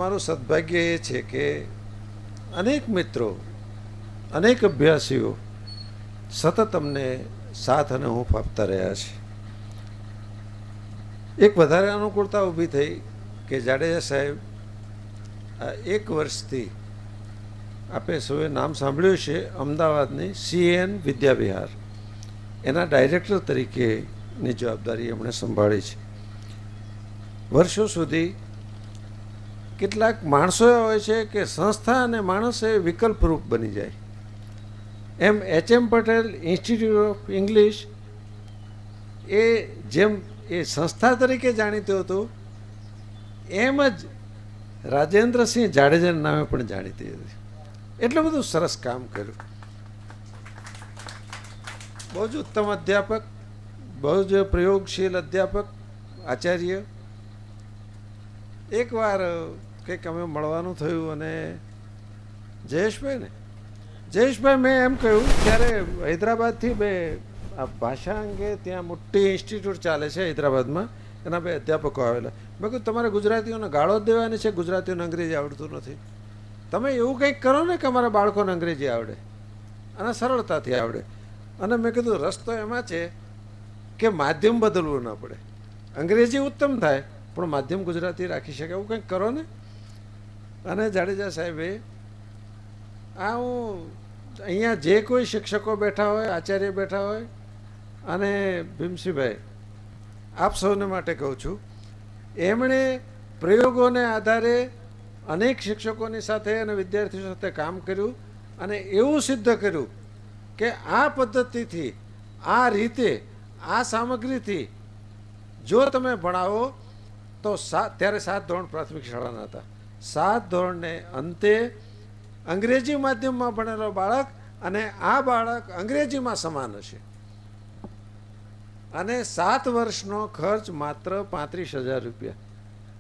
અમારું સદભાગ્ય એ છે કે અનેક મિત્રો, અનેક અભ્યાસીઓ સતત અમને સાથ અને હૂંફ આપતા રહ્યા છે. એક વધારે અનુકૂળતા ઊભી થઈ કે જાડેજા સાહેબ એક વર્ષથી આપે સૌએ નામ સાંભળ્યું છે, અમદાવાદની CN વિદ્યાવિહાર એના ડાયરેક્ટર તરીકેની જવાબદારી એમણે સંભાળી છે. વર્ષો સુધી કેટલાક માણસો એવા હોય છે કે સંસ્થા અને માણસ એ વિકલ્પરૂપ બની જાય. એમ HM Patel institute of English એ જેમ એ સંસ્થા તરીકે જાણીતું હતું, એમ જ રાજેન્દ્રસિંહ જાડેજાના નામે પણ જાણીતી હતી. એટલું બધું સરસ કામ કર્યું. બહુ જ ઉત્તમ અધ્યાપક, બહુ જ પ્રયોગશીલ અધ્યાપક, આચાર્ય. એકવાર કંઈક અમે મળવાનું થયું અને જયેશભાઈ મેં એમ કહ્યું, ત્યારે હૈદરાબાદથી બે આ ભાષા અંગે ત્યાં મોટી ઇન્સ્ટિટ્યૂટ ચાલે છે હૈદરાબાદમાં, એના બે અધ્યાપકો આવેલા. મેં કહ્યું તમારે ગુજરાતીઓને ગાળો જ દેવાની છે, ગુજરાતીઓને અંગ્રેજી આવડતું નથી, તમે એવું કંઈક કરો ને કે અમારા બાળકોને અંગ્રેજી આવડે અને સરળતાથી આવડે. અને મેં કીધું રસ્તો એમાં છે કે માધ્યમ બદલવું ન પડે, અંગ્રેજી ઉત્તમ થાય પણ માધ્યમ ગુજરાતી રાખી શકે, એવું કંઈક કરો ને. અને જાડેજા સાહેબે હું અહીંયા જે કોઈ શિક્ષકો બેઠા હોય, આચાર્ય બેઠા હોય, અને ભીમસિંહભાઈ આપ સૌને માટે કહું છું, એમણે પ્રયોગોને આધારે અનેક શિક્ષકોની સાથે અને વિદ્યાર્થીઓ સાથે કામ કર્યું અને એવું સિદ્ધ કર્યું કે આ પદ્ધતિથી, આ રીતે, આ સામગ્રીથી જો તમે ભણાવો તો ત્યારે 7 ધોરણ પ્રાથમિક શાળાના હતા, 7 ધોરણને અંતે અંગ્રેજી માધ્યમમાં ભણેલો બાળક અને આ બાળક અંગ્રેજીમાં સમાન હશે. અને 7 વર્ષનો ખર્ચ માત્ર 35,000 રૂપિયા,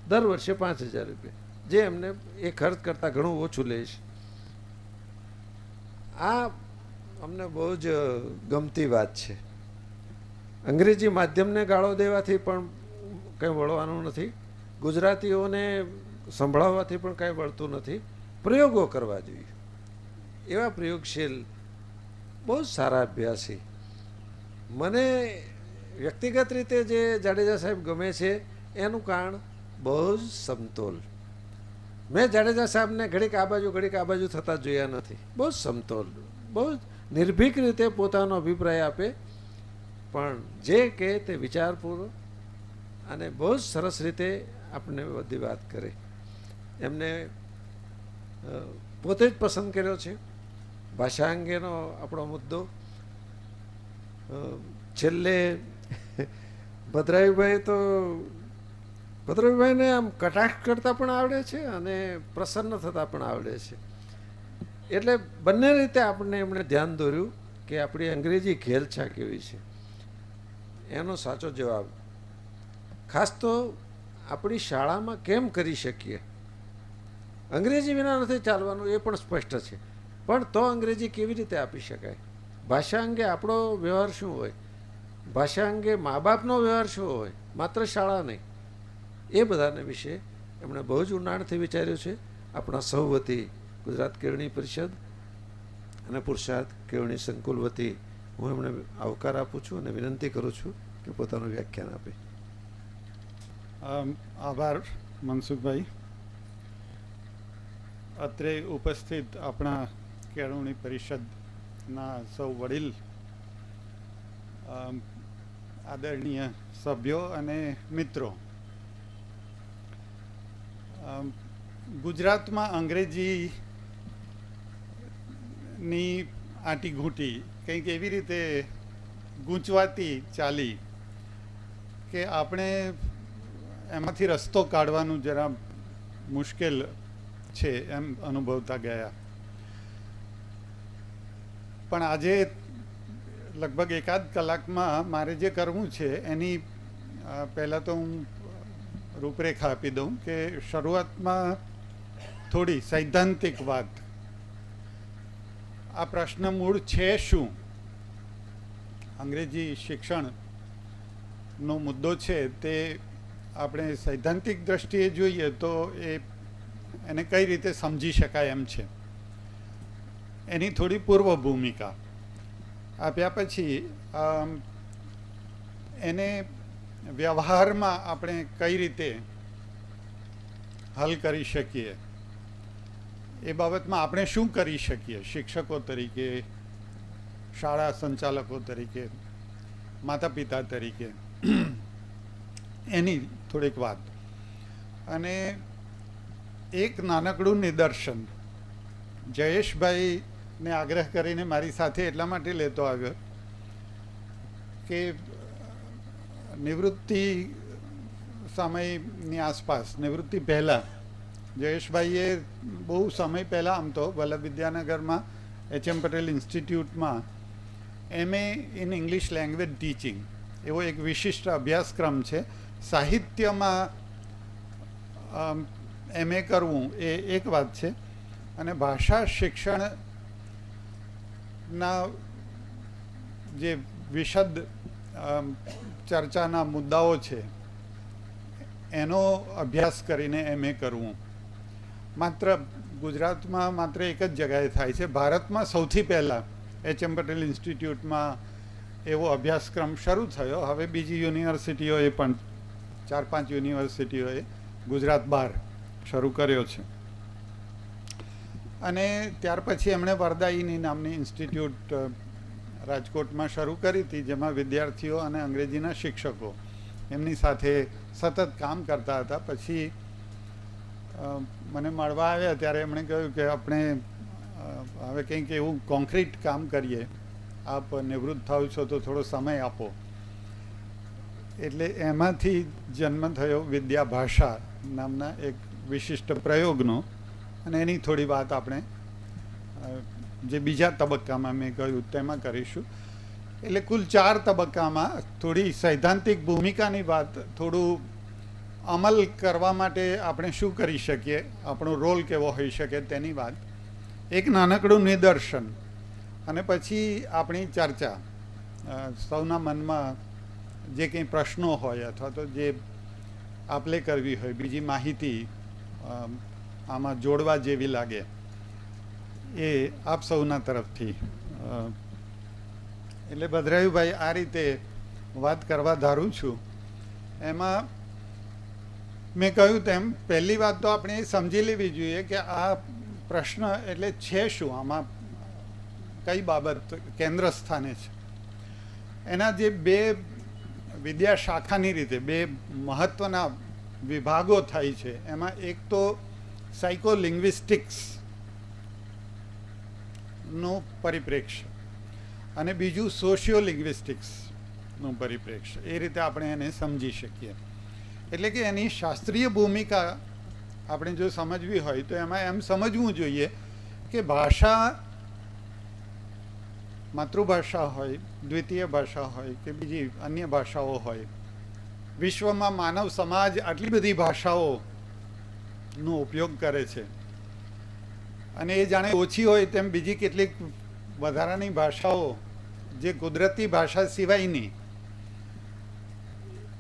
દર વર્ષે 5,000 રૂપિયા, જે એમને એ ખર્ચ કરતાં ઘણું ઓછું લે છે. આ અમને બહુ જ ગમતી વાત છે. અંગ્રેજી માધ્યમને ગાળો દેવાથી પણ કંઈ વળવાનું નથી, ગુજરાતીઓને સંભળાવવાથી પણ કાંઈ વળતું નથી. પ્રયોગો કરવા જોઈએ. એવા પ્રયોગશીલ બહુ જ સારા અભ્યાસી. મને વ્યક્તિગત રીતે જે જાડેજા સાહેબ ગમે છે એનું કારણ બહુ જ સમતોલ. મેં જાડેજા સાહેબને ઘડીક આ બાજુ થતા જોયા નથી. બહુ જ સમતોલ, બહુ જ નિર્ભીક રીતે પોતાનો અભિપ્રાય આપે, પણ જે કહે તે વિચારપૂર્વક અને બહુ જ સરસ રીતે આપણને બધી વાત કરે. એમને પોતે જ પસંદ કર્યો છે ભાષા અંગેનો આપણો મુદ્દો. છેલ્લે ભદ્રવીભાઈને આમ કટાક્ષ કરતાં પણ આવડે છે અને પ્રસન્ન થતાં પણ આવડે છે. એટલે બંને રીતે આપણને એમણે ધ્યાન દોર્યું કે આપણી અંગ્રેજી ઘેલછા કેવી છે. એનો સાચો જવાબ ખાસ તો આપણી શાળામાં કેમ કરી શકીએ. અંગ્રેજી વિના નથી ચાલવાનું એ પણ સ્પષ્ટ છે, પણ તો અંગ્રેજી કેવી રીતે આપી શકાય, ભાષા અંગે આપણો વ્યવહાર શું હોય, ભાષા અંગે મા બાપનો વ્યવહાર શું હોય, માત્ર શાળા નહીં. એ બધાને વિશે એમણે બહુ જ ઊંડાણથી વિચાર્યું છે. આપણા સૌ વતી ગુજરાત કેળવણી પરિષદ અને પુરુષાર્થ કેળવણી સંકુલ વતી હું એમને આવકાર આપું છું અને વિનંતી કરું છું કે પોતાનું વ્યાખ્યાન આપે. આભાર મનસુખભાઈ. અત્રે ઉપસ્થિત આપણા કેળવણી પરિષદના સૌ વડીલ આદરણીય સભ્યો અને મિત્રો, ગુજરાતમાં અંગ્રેજીની આંટીઘૂંટી કંઈક એવી રીતે ગૂંચવાતી ચાલી કે આપણે એમાંથી રસ્તો કાઢવાનું જરા મુશ્કેલ છે એમ અનુભવતા ગયા. પણ આજે લગભગ એકાદ કલાકમાં મારે જે કરવું છે એની પહેલાં તો હું રૂપરેખા આપી દઉં કે શરૂઆતમાં થોડી સૈદ્ધાંતિક વાત. આ પ્રશ્ન મૂળ છે શું? અંગ્રેજી શિક્ષણનો મુદ્દો છે તે આપણે સૈદ્ધાંતિક દ્રષ્ટિએ જોઈએ તો એ એને કઈ રીતે સમજી શકાય એમ છે, એની થોડી પૂર્વ ભૂમિકા આપ્યા પછી એને વ્યવહારમાં આપણે કઈ રીતે હલ કરી શકીએ એ બાબતમાં આપણે શું કરી શકીએ શિક્ષકો તરીકે, શાળા સંચાલકો તરીકે, માતા પિતા તરીકે, એની થોડીક વાત. અને એક નાનકડું નિદર્શન જયેશભાઈને આગ્રહ કરીને મારી સાથે એટલા માટે લેતો આવ્યો કે નિવૃત્તિ સમયની આસપાસ, નિવૃત્તિ પહેલાં જયેશભાઈએ બહુ સમય પહેલાં આમ તો વલ્લભ વિદ્યાનગરમાં એચ.એમ. પટેલ ઇન્સ્ટિટ્યૂટમાં MA in English language teaching એવો એક વિશિષ્ટ અભ્યાસક્રમ છે. સાહિત્યમાં MA કરવું એ એક વાત છે, અને ભાષા શિક્ષણના જે વિશદ ચર્ચાના મુદ્દાઓ છે એનો અભ્યાસ કરીને MA કરવું માત્ર ગુજરાતમાં માત્ર એક જ જગાએ થાય છે. ભારતમાં સૌથી પહેલાં એચ.એમ. પટેલ ઇન્સ્ટિટ્યૂટમાં એવો અભ્યાસક્રમ શરૂ થયો. હવે બીજી યુનિવર્સિટીઓએ પણ 4-5 યુનિવર્સિટીઓએ ગુજરાત બહાર શરૂ કર્યો છે. અને ત્યાર પછી એમણે વરદાયીની નામની ઇન્સ્ટિટ્યૂટ રાજકોટમાં શરૂ કરી હતી, જેમાં વિદ્યાર્થીઓ અને અંગ્રેજીના શિક્ષકો એમની સાથે સતત કામ કરતા હતા. પછી મને મળવા આવ્યા ત્યારે એમણે કહ્યું કે આપણે હવે કંઈક એવું કોન્ક્રીટ કામ કરીએ, આપ નિવૃત્ત થાવ છો તો થોડો સમય આપો. એટલે એમાંથી જન્મ થયો વિદ્યા ભાષા નામના એક વિશિષ્ટ પ્રયોગનો, અને એની થોડી વાત આપણે જે બીજા તબક્કામાં મેં કહ્યું તેમાં કરીશું. એટલે કુલ 4 તબક્કામાં થોડી સૈદ્ધાંતિક ભૂમિકાની વાત, થોડું અમલ કરવા માટે આપણે શું કરી શકીએ, આપણો રોલ કેવો હોઈ શકે તેની વાત, એક નાનકડું નિદર્શન, અને પછી આપણી ચર્ચા. સૌના મનમાં જે કંઈ પ્રશ્નો હોય અથવા તો જે આપલે કરવી હોય, બીજી માહિતી આમાં જોડવા જેવી લાગે એ આપ સૌના તરફથી. એટલે ભદ્રાયુભાઈ આ રીતે વાત કરવા ધારું છું. એમાં મેં કહ્યું તેમ પહેલી વાત તો આપણે એ સમજી લેવી જોઈએ કે આ પ્રશ્ન એટલે છે શું, આમાં કઈ બાબત કેન્દ્ર સ્થાને છે. એના જે 2 વિદ્યા શાખાની રીતે 2 મહત્ત્વના વિભાગો થાય છે, એમાં એક તો સાયકોલિંગ્વિસ્ટિક્સનું પરિપ્રેક્ષ્ય અને બીજું સોશિયો લિંગ્વિસ્ટિક્સનું પરિપ્રેક્ષ્ય. એ રીતે આપણે એને સમજી શકીએ. એટલે કે એની શાસ્ત્રીય ભૂમિકા આપણે જો સમજવી હોય તો એમાં એમ સમજવું જોઈએ કે ભાષા માતૃભાષા હોય, દ્વિતીય ભાષા હોય કે બીજી અન્ય ભાષાઓ હોય, વિશ્વમાં માનવ સમાજ આટલી બધી ભાષાઓનો ઉપયોગ કરે છે, અને એ જાણે ઓછી હોય તેમ બીજી કેટલીક વધારાની ભાષાઓ જે કુદરતી ભાષા સિવાયની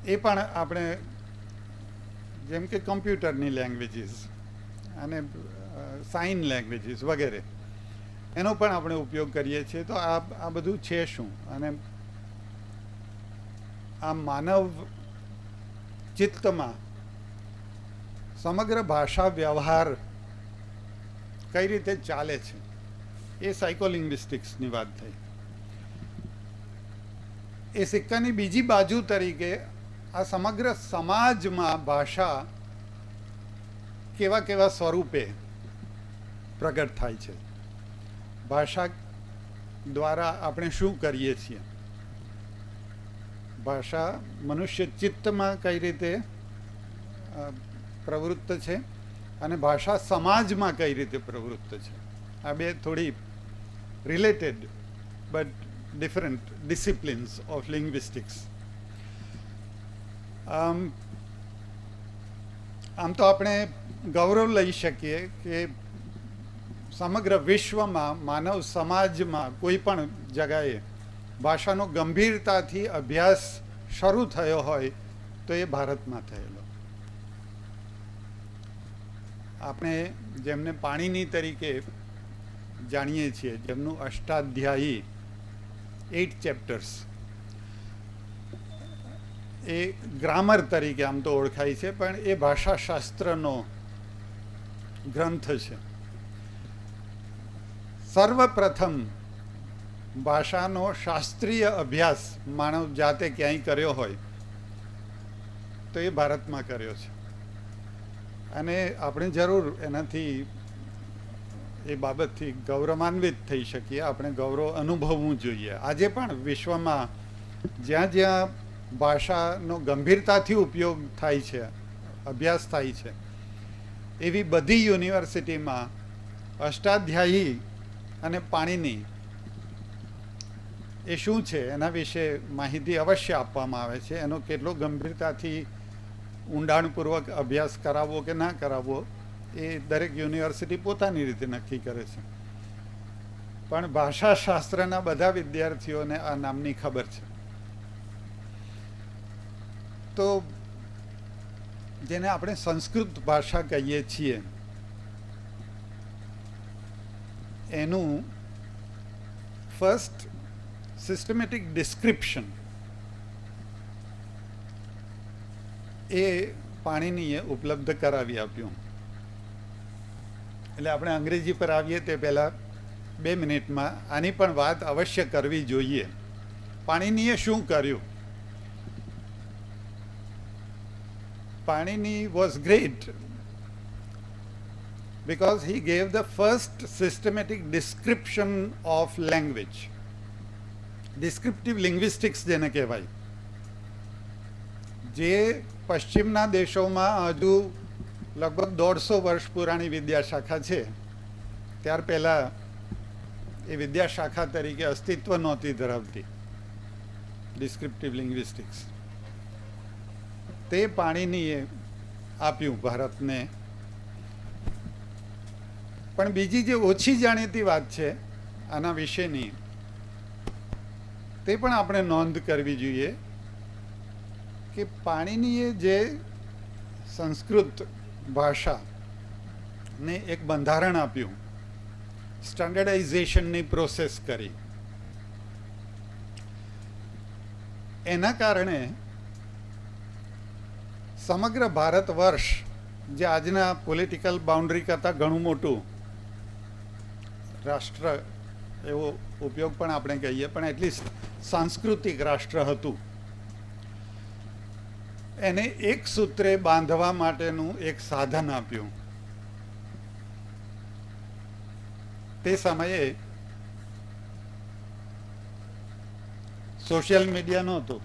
એ પણ આપણે, જેમ કે કમ્પ્યુટરની લેંગ્વેજીસ અને સાઇન લેંગ્વેજીસ વગેરે, એનો પણ આપણે ઉપયોગ કરીએ છીએ. તો આ બધું છે શું, અને આ માનવ ચિત્તમાં સમગ્ર ભાષા વ્યવહાર કઈ રીતે ચાલે છે એ સાયકોલિંગ્વિસ્ટિક્સની વાત થઈ. એ સિક્કાની બીજી બાજુ તરીકે આ સમગ્ર સમાજમાં ભાષા કેવા કેવા સ્વરૂપે પ્રગટ થાય છે, ભાષા દ્વારા આપણે શું કરીએ છીએ, ભાષા મનુષ્ય ચિત્તમાં કઈ રીતે પ્રવૃત્ત છે અને ભાષા સમાજમાં કઈ રીતે પ્રવૃત્ત છે. આ 2 થોડી related but different disciplines of linguistics. આમ તો આપણે ગૌરવ લઈ શકીએ કે સમગ્ર વિશ્વમાં માનવ સમાજમાં કોઈ પણ જગાએ ભાષાનો ગંભીરતાથી અભ્યાસ શરૂ થયો હોય તો એ ભારતમાં થયેલો. આપણે જેમને પાણીની તરીકે જાણીએ છીએ, જેમનું અષ્ટાધ્યાયી 8 ચેપ્ટર્સ, એ ગ્રામર તરીકે આમ તો ઓળખાય છે, પણ એ ભાષાશાસ્ત્રનો ગ્રંથ છે. સર્વપ્રથમ ભાષાનો શાસ્ત્રીય અભ્યાસ માનવ જાતે ક્યાંય કર્યો હોય તો એ ભારતમાં કર્યો છે. અને આપણે જરૂર એનાથી, એ બાબતથી ગૌરવાન્વિત થઈ શકીએ. આપણે ગૌરવ અનુભવવું જોઈએ. આજે પણ વિશ્વમાં જ્યાં જ્યાં ભાષાનો ગંભીરતાથી ઉપયોગ થાય છે, અભ્યાસ થાય છે, એવી બધી યુનિવર્સિટીમાં અષ્ટાધ્યાયી અને પાણીની એ શું છે એના વિશે માહિતી અવશ્ય આપવામાં આવે છે. એનો કેટલો ગંભીરતાથી ઊંડાણપૂર્વક અભ્યાસ કરાવવો કે ના કરાવવો એ દરેક યુનિવર્સિટી પોતાની રીતે નક્કી કરે છે. પણ ભાષાશાસ્ત્રના બધા વિદ્યાર્થીઓને આ નામની ખબર છે. તો જેને આપણે સંસ્કૃત ભાષા કહીએ છીએ, એનું ફર્સ્ટ સિસ્ટમેટિક ડિસ્ક્રિપ્શન એ પાણીનીએ ઉપલબ્ધ કરાવી આપ્યું. એટલે આપણે અંગ્રેજી પર આવીએ તે પહેલાં 2 મિનિટમાં આની પણ વાત અવશ્ય કરવી જોઈએ. પાણીનીએ શું કર્યું? પાણીની was great because he gave the first systematic description of language. Descriptive linguistics જેને કહેવાય, જે પશ્ચિમના દેશોમાં હજુ લગભગ 150 વર્ષ પુરાણી વિદ્યાશાખા છે. ત્યાર પહેલાં એ વિદ્યાશાખા તરીકે અસ્તિત્વ નહોતી ધરાવતી, ડિસ્ક્રિપ્ટિવ લિંગ્વિસ્ટિક્સ. તે પાણીનીએ આપ્યું ભારતને. પણ બીજી જે ઓછી જાણીતી વાત છે આના વિશેની, તે પણ આપણે નોંધ કરવી જોઈએ કે પાણીનીએ જે સંસ્કૃત ભાષાને એક બંધારણ આપ્યું, સ્ટાન્ડર્ડાઇઝેશનની પ્રોસેસ કરી, એના કારણે સમગ્ર ભારત વર્ષ, જે આજના પોલિટિકલ બાઉન્ડ્રી કરતાં ઘણું મોટું રાષ્ટ્ર, એવો ઉપયોગ પણ આપણે કહીએ, પણ એટલીસ્ટ સાંસ્કૃતિક રાષ્ટ્ર હતું, એને એક સૂત્રે બાંધવા માટેનું એક સાધન આપ્યું. તે સમયે સોશિયલ મીડિયા નહોતું,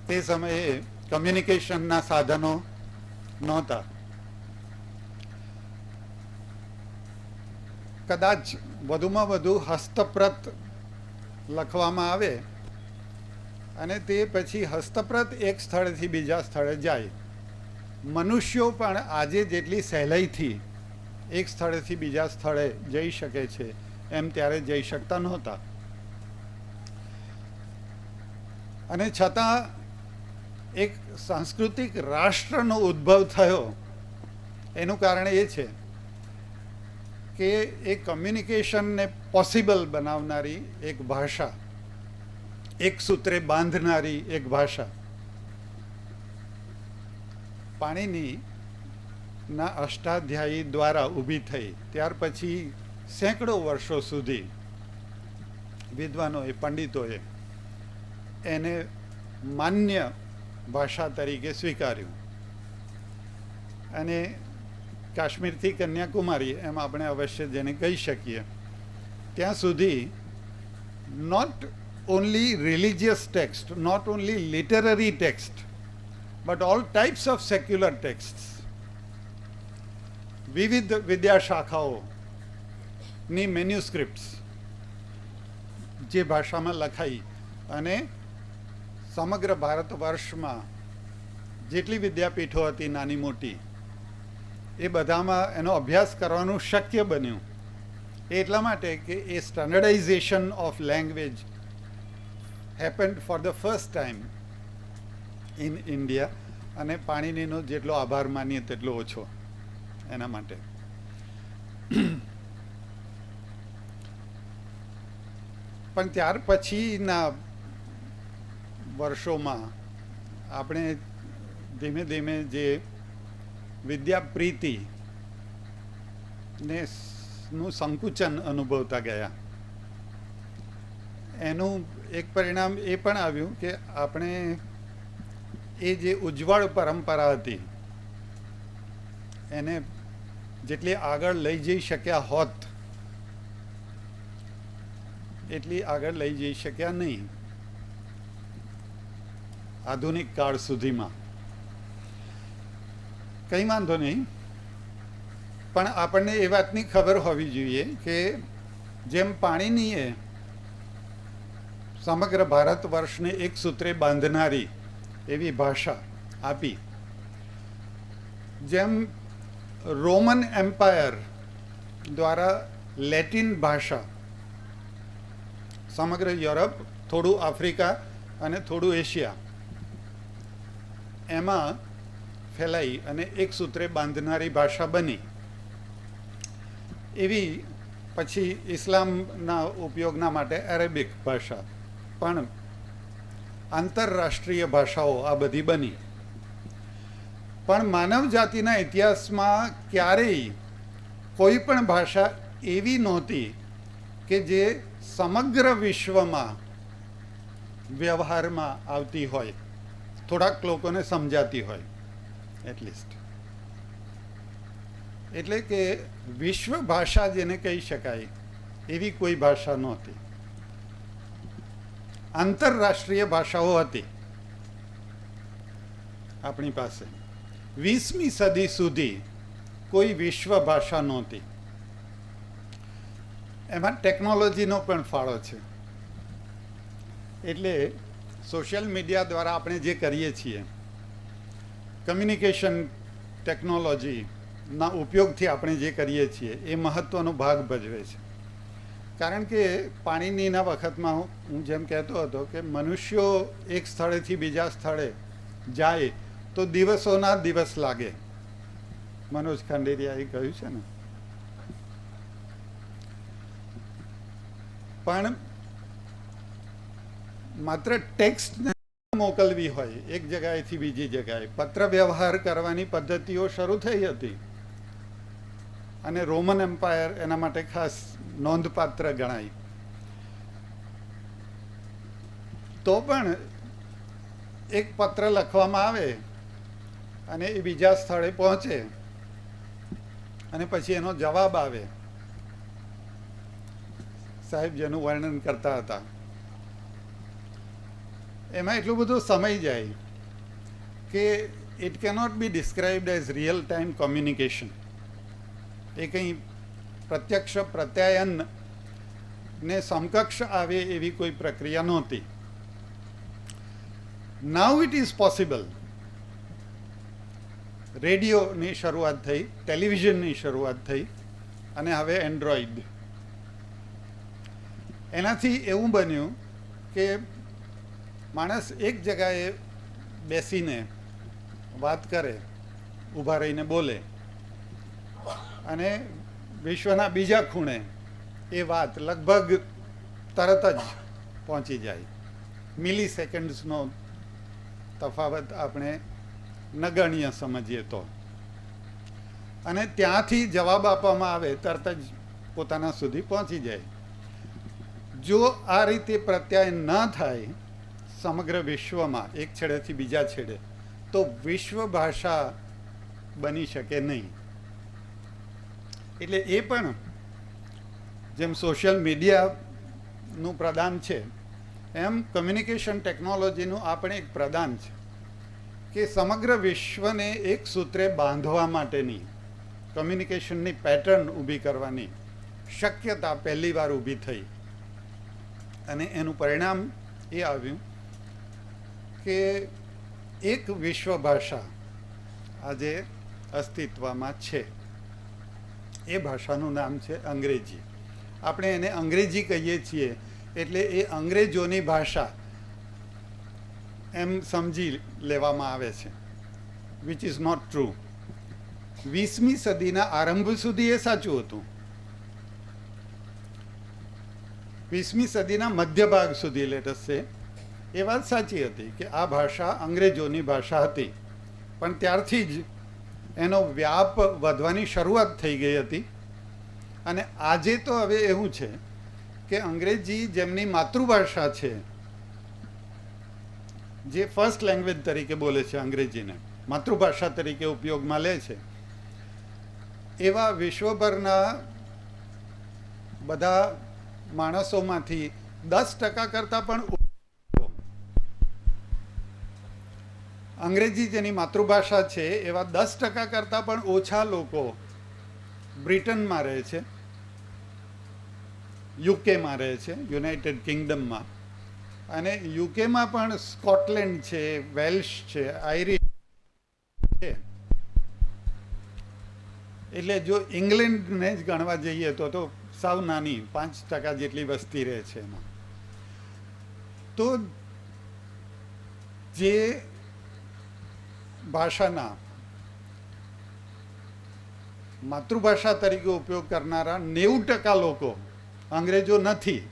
તે સમયે કમ્યુનિકેશનના સાધનો નહોતા. કદાચ વધુમાં વધુ હસ્તપ્રત લખવામાં આવે અને તે પછી હસ્તપ્રત એક સ્થળેથી બીજા સ્થળે જાય. મનુષ્યો પણ આજે જેટલી સહેલાઈથી એક સ્થળેથી બીજા સ્થળે જઈ શકે છે એમ ત્યારે જઈ શકતા નહોતા. અને છતાં એક સાંસ્કૃતિક રાષ્ટ્રનો ઉદ્ભવ થયો. એનું કારણ એ છે કે એ કમ્યુનિકેશનને પોસિબલ બનાવનારી એક ભાષા, એક સૂત્રે બાંધનારી એક ભાષા પાણીનીના અષ્ટાધ્યાયી દ્વારા ઊભી થઈ. ત્યાર પછી સેંકડો વર્ષો સુધી વિદ્વાનોએ, પંડિતોએ એને માન્ય ભાષા તરીકે સ્વીકાર્યું. અને કાશ્મીરથી કન્યાકુમારી, એમ આપણે અવશ્ય જેને કહી શકીએ, ત્યાં સુધી not only religious text, not only literary text, but all types of secular texts, વિવિધ વિદ્યાશાખાઓની મેન્યુસ્ક્રિપ્ટ્સ જે ભાષામાં લખાઈ અને સમગ્ર ભારત વર્ષમાં જેટલી વિદ્યાપીઠો હતી નાની મોટી, એ બધામાં એનો અભ્યાસ કરવાનું શક્ય બન્યું. એટલા માટે કે એ standardisation of language happened for the first time in India. અને પાણીનીનો જેટલો આભાર માનીએ તેટલો ઓછો. એના માટે. પણ ત્યાર પછીના વર્ષોમાં આપણે ધીમે ધીમે જે વિદ્યાપ્રીતિ નું સંકુચન અનુભવતા ગયા. એનું એક પરિણામ એ પણ આવ્યું કે આપણે એ જે ઉજ્જવળ પરંપરા હતી એને જેટલી આગળ લઈ જઈ શક્યા હોત એટલી આગળ લઈ જઈ શક્યા નહીં આધુનિક કાળ સુધીમાં. કંઈ વાંધો નહીં, પણ આપણને એ વાતની ખબર હોવી જોઈએ કે જેમ પાણીનીએ સમગ્ર ભારત વર્ષને એક સૂત્રે બાંધનારી એવી ભાષા આપી, જેમ રોમન એમ્પાયર દ્વારા લેટિન ભાષા સમગ્ર યુરોપ, થોડું આફ્રિકા અને થોડું એશિયા એમાં ફેલાઈ અને એક સૂત્રે બાંધનારી ભાષા બની, એવી પછી ઇસ્લામના ઉપયોગના માટે અરેબિક ભાષા પણ આંતરરાષ્ટ્રીય ભાષાઓ આ બધી બની. પણ માનવ જાતિના ઇતિહાસમાં ક્યારેય કોઈ પણ ભાષા એવી નહોતી કે જે સમગ્ર વિશ્વમાં વ્યવહારમાં આવતી હોય, થોડાક લોકોને સમજાતી હોય એટલીસ્ટ. એટલે કે વિશ્વ ભાષા જેને કહી શકાય એવી કોઈ ભાષા નહોતી. આંતરરાષ્ટ્રીય ભાષાઓ હતી આપણી પાસે. 20મી સદી સુધી કોઈ વિશ્વ ભાષા નહોતી. એમાં ટેકનોલોજીનો પણ ફાળો છે. એટલે સોશિયલ મીડિયા દ્વારા આપણે જે કરીએ છીએ, કમ્યુનિકેશન ટેકનોલોજીના ઉપયોગથી આપણે જે કરીએ છીએ એ મહત્ત્વનો ભાગ ભજવે છે. કારણ કે પાણીનીના વખતમાં હું જેમ કહેતો હતો કે મનુષ્યો એક સ્થળેથી બીજા સ્થળે જાય તો દિવસોના દિવસ લાગે. મનોજ ખંડેરિયાએ કહ્યું છે ને. પણ માત્ર ટેક્સ્ટ મોકલવી હોય એક જગ્યાએથી બીજી જગ્યાએ, પત્ર વ્યવહાર કરવાની પદ્ધતિઓ શરૂ થઈ હતી અને રોમન એમ્પાયર એના માટે ખાસ નોંધપાત્ર ગણાય. તો પણ એક પત્ર લખવામાં આવે અને એ બીજા સ્થળે પહોંચે અને પછી એનો જવાબ આવે. સાહેબ જેનું વર્ણન કરતા હતા એમાં એટલું બધું સમય જાય કે it cannot be described as real time communication. એ કંઈ પ્રત્યક્ષ પ્રત્યાયન ને સમકક્ષ આવે એવી કોઈ પ્રક્રિયા નહોતી. નાઉ ઇટ ઇઝ પોસિબલ. રેડિયોની શરૂઆત થઈ, ટેલિવિઝનની શરૂઆત થઈ અને હવે એન્ડ્રોઈડ. એનાથી એવું બન્યું કે માણસ એક જગાએ બેસીને વાત કરે, ઊભા રહીને બોલે, અને વિશ્વના બીજા ખૂણે એ વાત લગભગ તરત જ પહોંચી જાય. મિલી સેકન્ડ્સનો તફાવત આપણે નગણ્ય સમજીએ તો. અને ત્યાંથી જવાબ આપવામાં આવે તરત જ પોતાના સુધી પહોંચી જાય. જો આ રીતે પ્રત્યાયન ન થાય સમગ્ર વિશ્વમાં એક છેડેથી બીજા છેડે, તો વિશ્વ ભાષા બની શકે નહીં. એટલે એ પણ જેમ સોશિયલ મીડિયાનું પ્રદાન છે એમ કમ્યુનિકેશન ટેકનોલોજીનું આ પણ એક પ્રદાન છે કે સમગ્ર વિશ્વને એક સૂત્રે બાંધવા માટેની કમ્યુનિકેશનની પેટર્ન ઊભી કરવાની શક્યતા પહેલી વાર ઊભી થઈ. અને એનું પરિણામ એ આવ્યું કે એક વિશ્વ ભાષા આજે અસ્તિત્વમાં છે. એ ભાષાનું નામ છે અંગ્રેજી. આપણે એને અંગ્રેજી કહીએ છીએ એટલે એ અંગ્રેજોની ભાષા એમ સમજી લેવામાં આવે છે, વિચ ઇઝ નોટ ટ્રુ. 20મી સદીના આરંભ સુધી એ સાચું હતું. 20મી સદીના મધ્ય ભાગ સુધી લેટસ છે એ વાત સાચી હતી કે આ ભાષા અંગ્રેજોની ભાષા હતી, પણ ત્યારથી જ એનો વ્યાપ વધવાની શરૂઆત થઈ ગઈ હતી. અને આજે તો હવે એવું છે કે અંગ્રેજી જેમની માતૃભાષા છે, જે ફર્સ્ટ લેંગ્વેજ તરીકે બોલે છે, અંગ્રેજીને માતૃભાષા તરીકે ઉપયોગમાં લે છે, એવા વિશ્વભરના બધા માણસોમાંથી 10% કરતાં પણ અંગ્રેજી જેની માતૃભાષા છે એવા 10% કરતાં પણ ઓછા લોકો બ્રિટનમાં રહે છે, યુકેમાં રહે છે, યુનાઇટેડ કિંગડમમાં. અને યુકેમાં પણ સ્કોટલેન્ડ છે, વેલ્શ છે, આયરિશ છે. એટલે જો ઇંગ્લેન્ડને જ ગણવા જઈએ તો સાવ નાની 5% જેટલી વસ્તી રહે છે એમાં. તો જે ભાષાના માતૃભાષા તરીકે ઉપયોગ કરનારા 90% લોકો અંગ્રેજો નથી.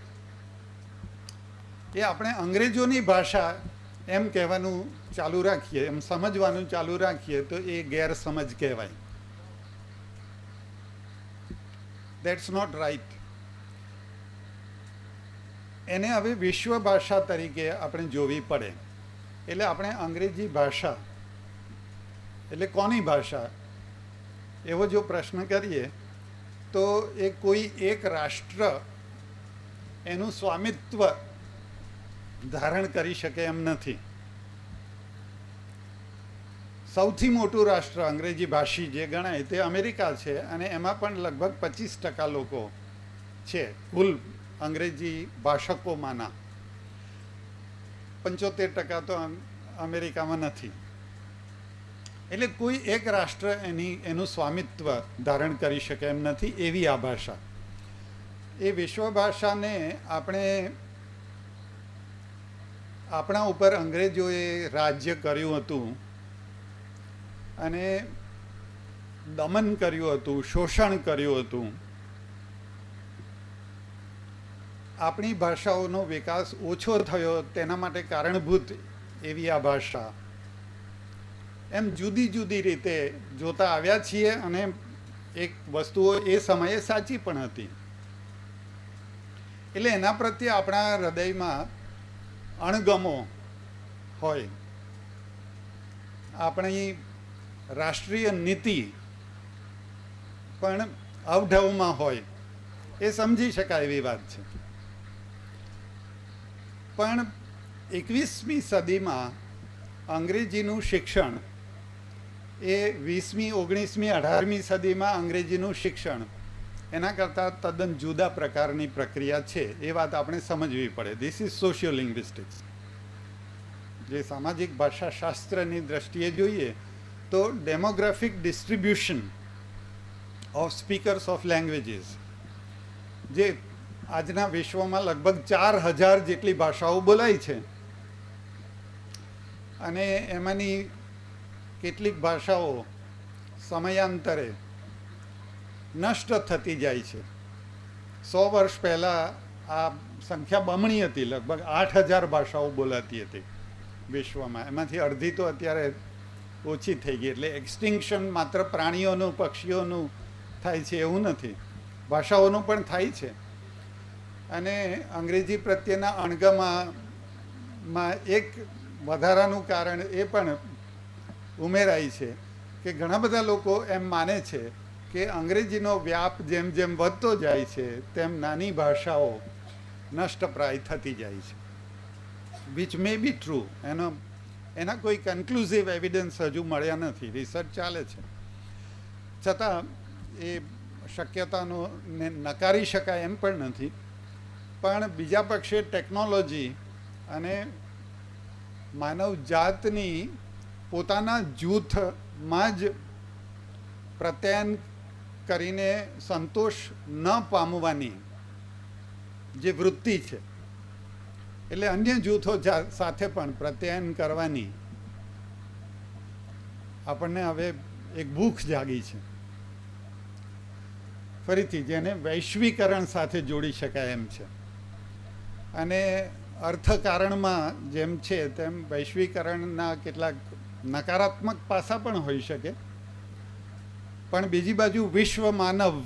એ આપણે અંગ્રેજોની ભાષા એમ કહેવાનું ચાલુ રાખીએ, એમ સમજવાનું ચાલુ રાખીએ તો એ ગેરસમજ કહેવાય. That's not right. એને હવે વિશ્વ ભાષા તરીકે આપણે જોવી પડે. એટલે આપણે અંગ્રેજી ભાષા એટલે કોની ભાષા એવો જો પ્રશ્ન કરીએ તો એ કોઈ એક રાષ્ટ્ર એનું સ્વામિત્વ ધારણ કરી શકે એમ નથી. સૌથી મોટું રાષ્ટ્ર અંગ્રેજી ભાષી જે ગણાય તે અમેરિકા છે, અને એમાં પણ લગભગ 25% લોકો છે કુલ અંગ્રેજી ભાષકોમાંના. 75% તો અમેરિકામાં નથી. એટલે કોઈ એક રાષ્ટ્ર એનું સ્વામિત્વ ધારણ કરી શકે એમ નથી એવી આ ભાષા. એ વિશ્વ ભાષાને આપણે આપણા ઉપર અંગ્રેજોએ રાજ્ય કર્યું હતું અને દમન કર્યું હતું, શોષણ કર્યું હતું. આપણી ભાષાઓનો વિકાસ ઓછો થયો તેના માટે કારણભૂત એવી આ ભાષા. એમ જુદી જુદી રીતે જોતા આવ્યા છીએ, અને એક વસ્તુઓ એ સમયે સાચી પણ હતી. એટલે એના પ્રત્યે આપણા હૃદયમાં અણગમો હોય. આપણી રાષ્ટ્રીય નીતિ પણ અવઢવમાં હોય, એ સમજી શકાય એવી વાત છે. પણ 21મી સદીમાં અંગ્રેજીનું શિક્ષણ એ 20મી, 19મી, 18મી સદીમાં અંગ્રેજીનું શિક્ષણ એના કરતાં તદ્દન જુદા પ્રકારની પ્રક્રિયા છે. એ વાત આપણે સમજવી પડે. This is socio linguistics. જે સામાજિક ભાષાશાસ્ત્રની દ્રષ્ટિએ જોઈએ તો demographic distribution of speakers of languages, જે આજના વિશ્વમાં લગભગ 4000 જેટલી ભાષાઓ બોલાય છે, અને એમાંની કેટલીક ભાષાઓ સમયાંતરે નષ્ટ થતી જાય છે. 100 વર્ષ પહેલાં આ સંખ્યા બમણી હતી, લગભગ 8000 ભાષાઓ બોલાતી હતી વિશ્વમાં. એમાંથી અડધી તો અત્યારે ઓછી થઈ ગઈ. એટલે એક્સટિંક્શન માત્ર પ્રાણીઓનું, પક્ષીઓનું થાય છે એવું નથી, ભાષાઓનું પણ થાય છે. અને અંગ્રેજી પ્રત્યેના અણગમામાં એક વધારાનું કારણ એ પણ ઉમેરાય છે કે ઘણા બધા લોકો એમ માને છે કે અંગ્રેજીનો વ્યાપ જેમ જેમ વધતો જાય છે તેમ નાની ભાષાઓ નષ્ટપ્રાય થતી જાય છે. Which may be true. એના કોઈ કન્ક્લુઝિવ એવિડન્સ હજુ મળ્યા નથી, રિસર્ચ ચાલે છે. છતાં એ શક્યતાનો નકારી શકાય એમ પણ નથી. પણ બીજા પક્ષે ટેકનોલોજી અને માનવ જાતની પોતાના જૂથમાં જ પ્રત્યાયન કરીને સંતોષ ન પામવાની જે વૃત્તિ છે, એટલે અન્ય જૂથો સાથે પણ પ્રત્યાયન કરવાની આપણને હવે એક ભૂખ જાગી છે ફરીથી, જેને વૈશ્વિકરણ સાથે જોડી શકાય એમ છે. અને અર્થકારણમાં જેમ છે તેમ વૈશ્વિકરણના કેટલાક નકારાત્મક પાસા પણ હોઈ શકે, પણ બીજી બાજુ વિશ્વ માનવની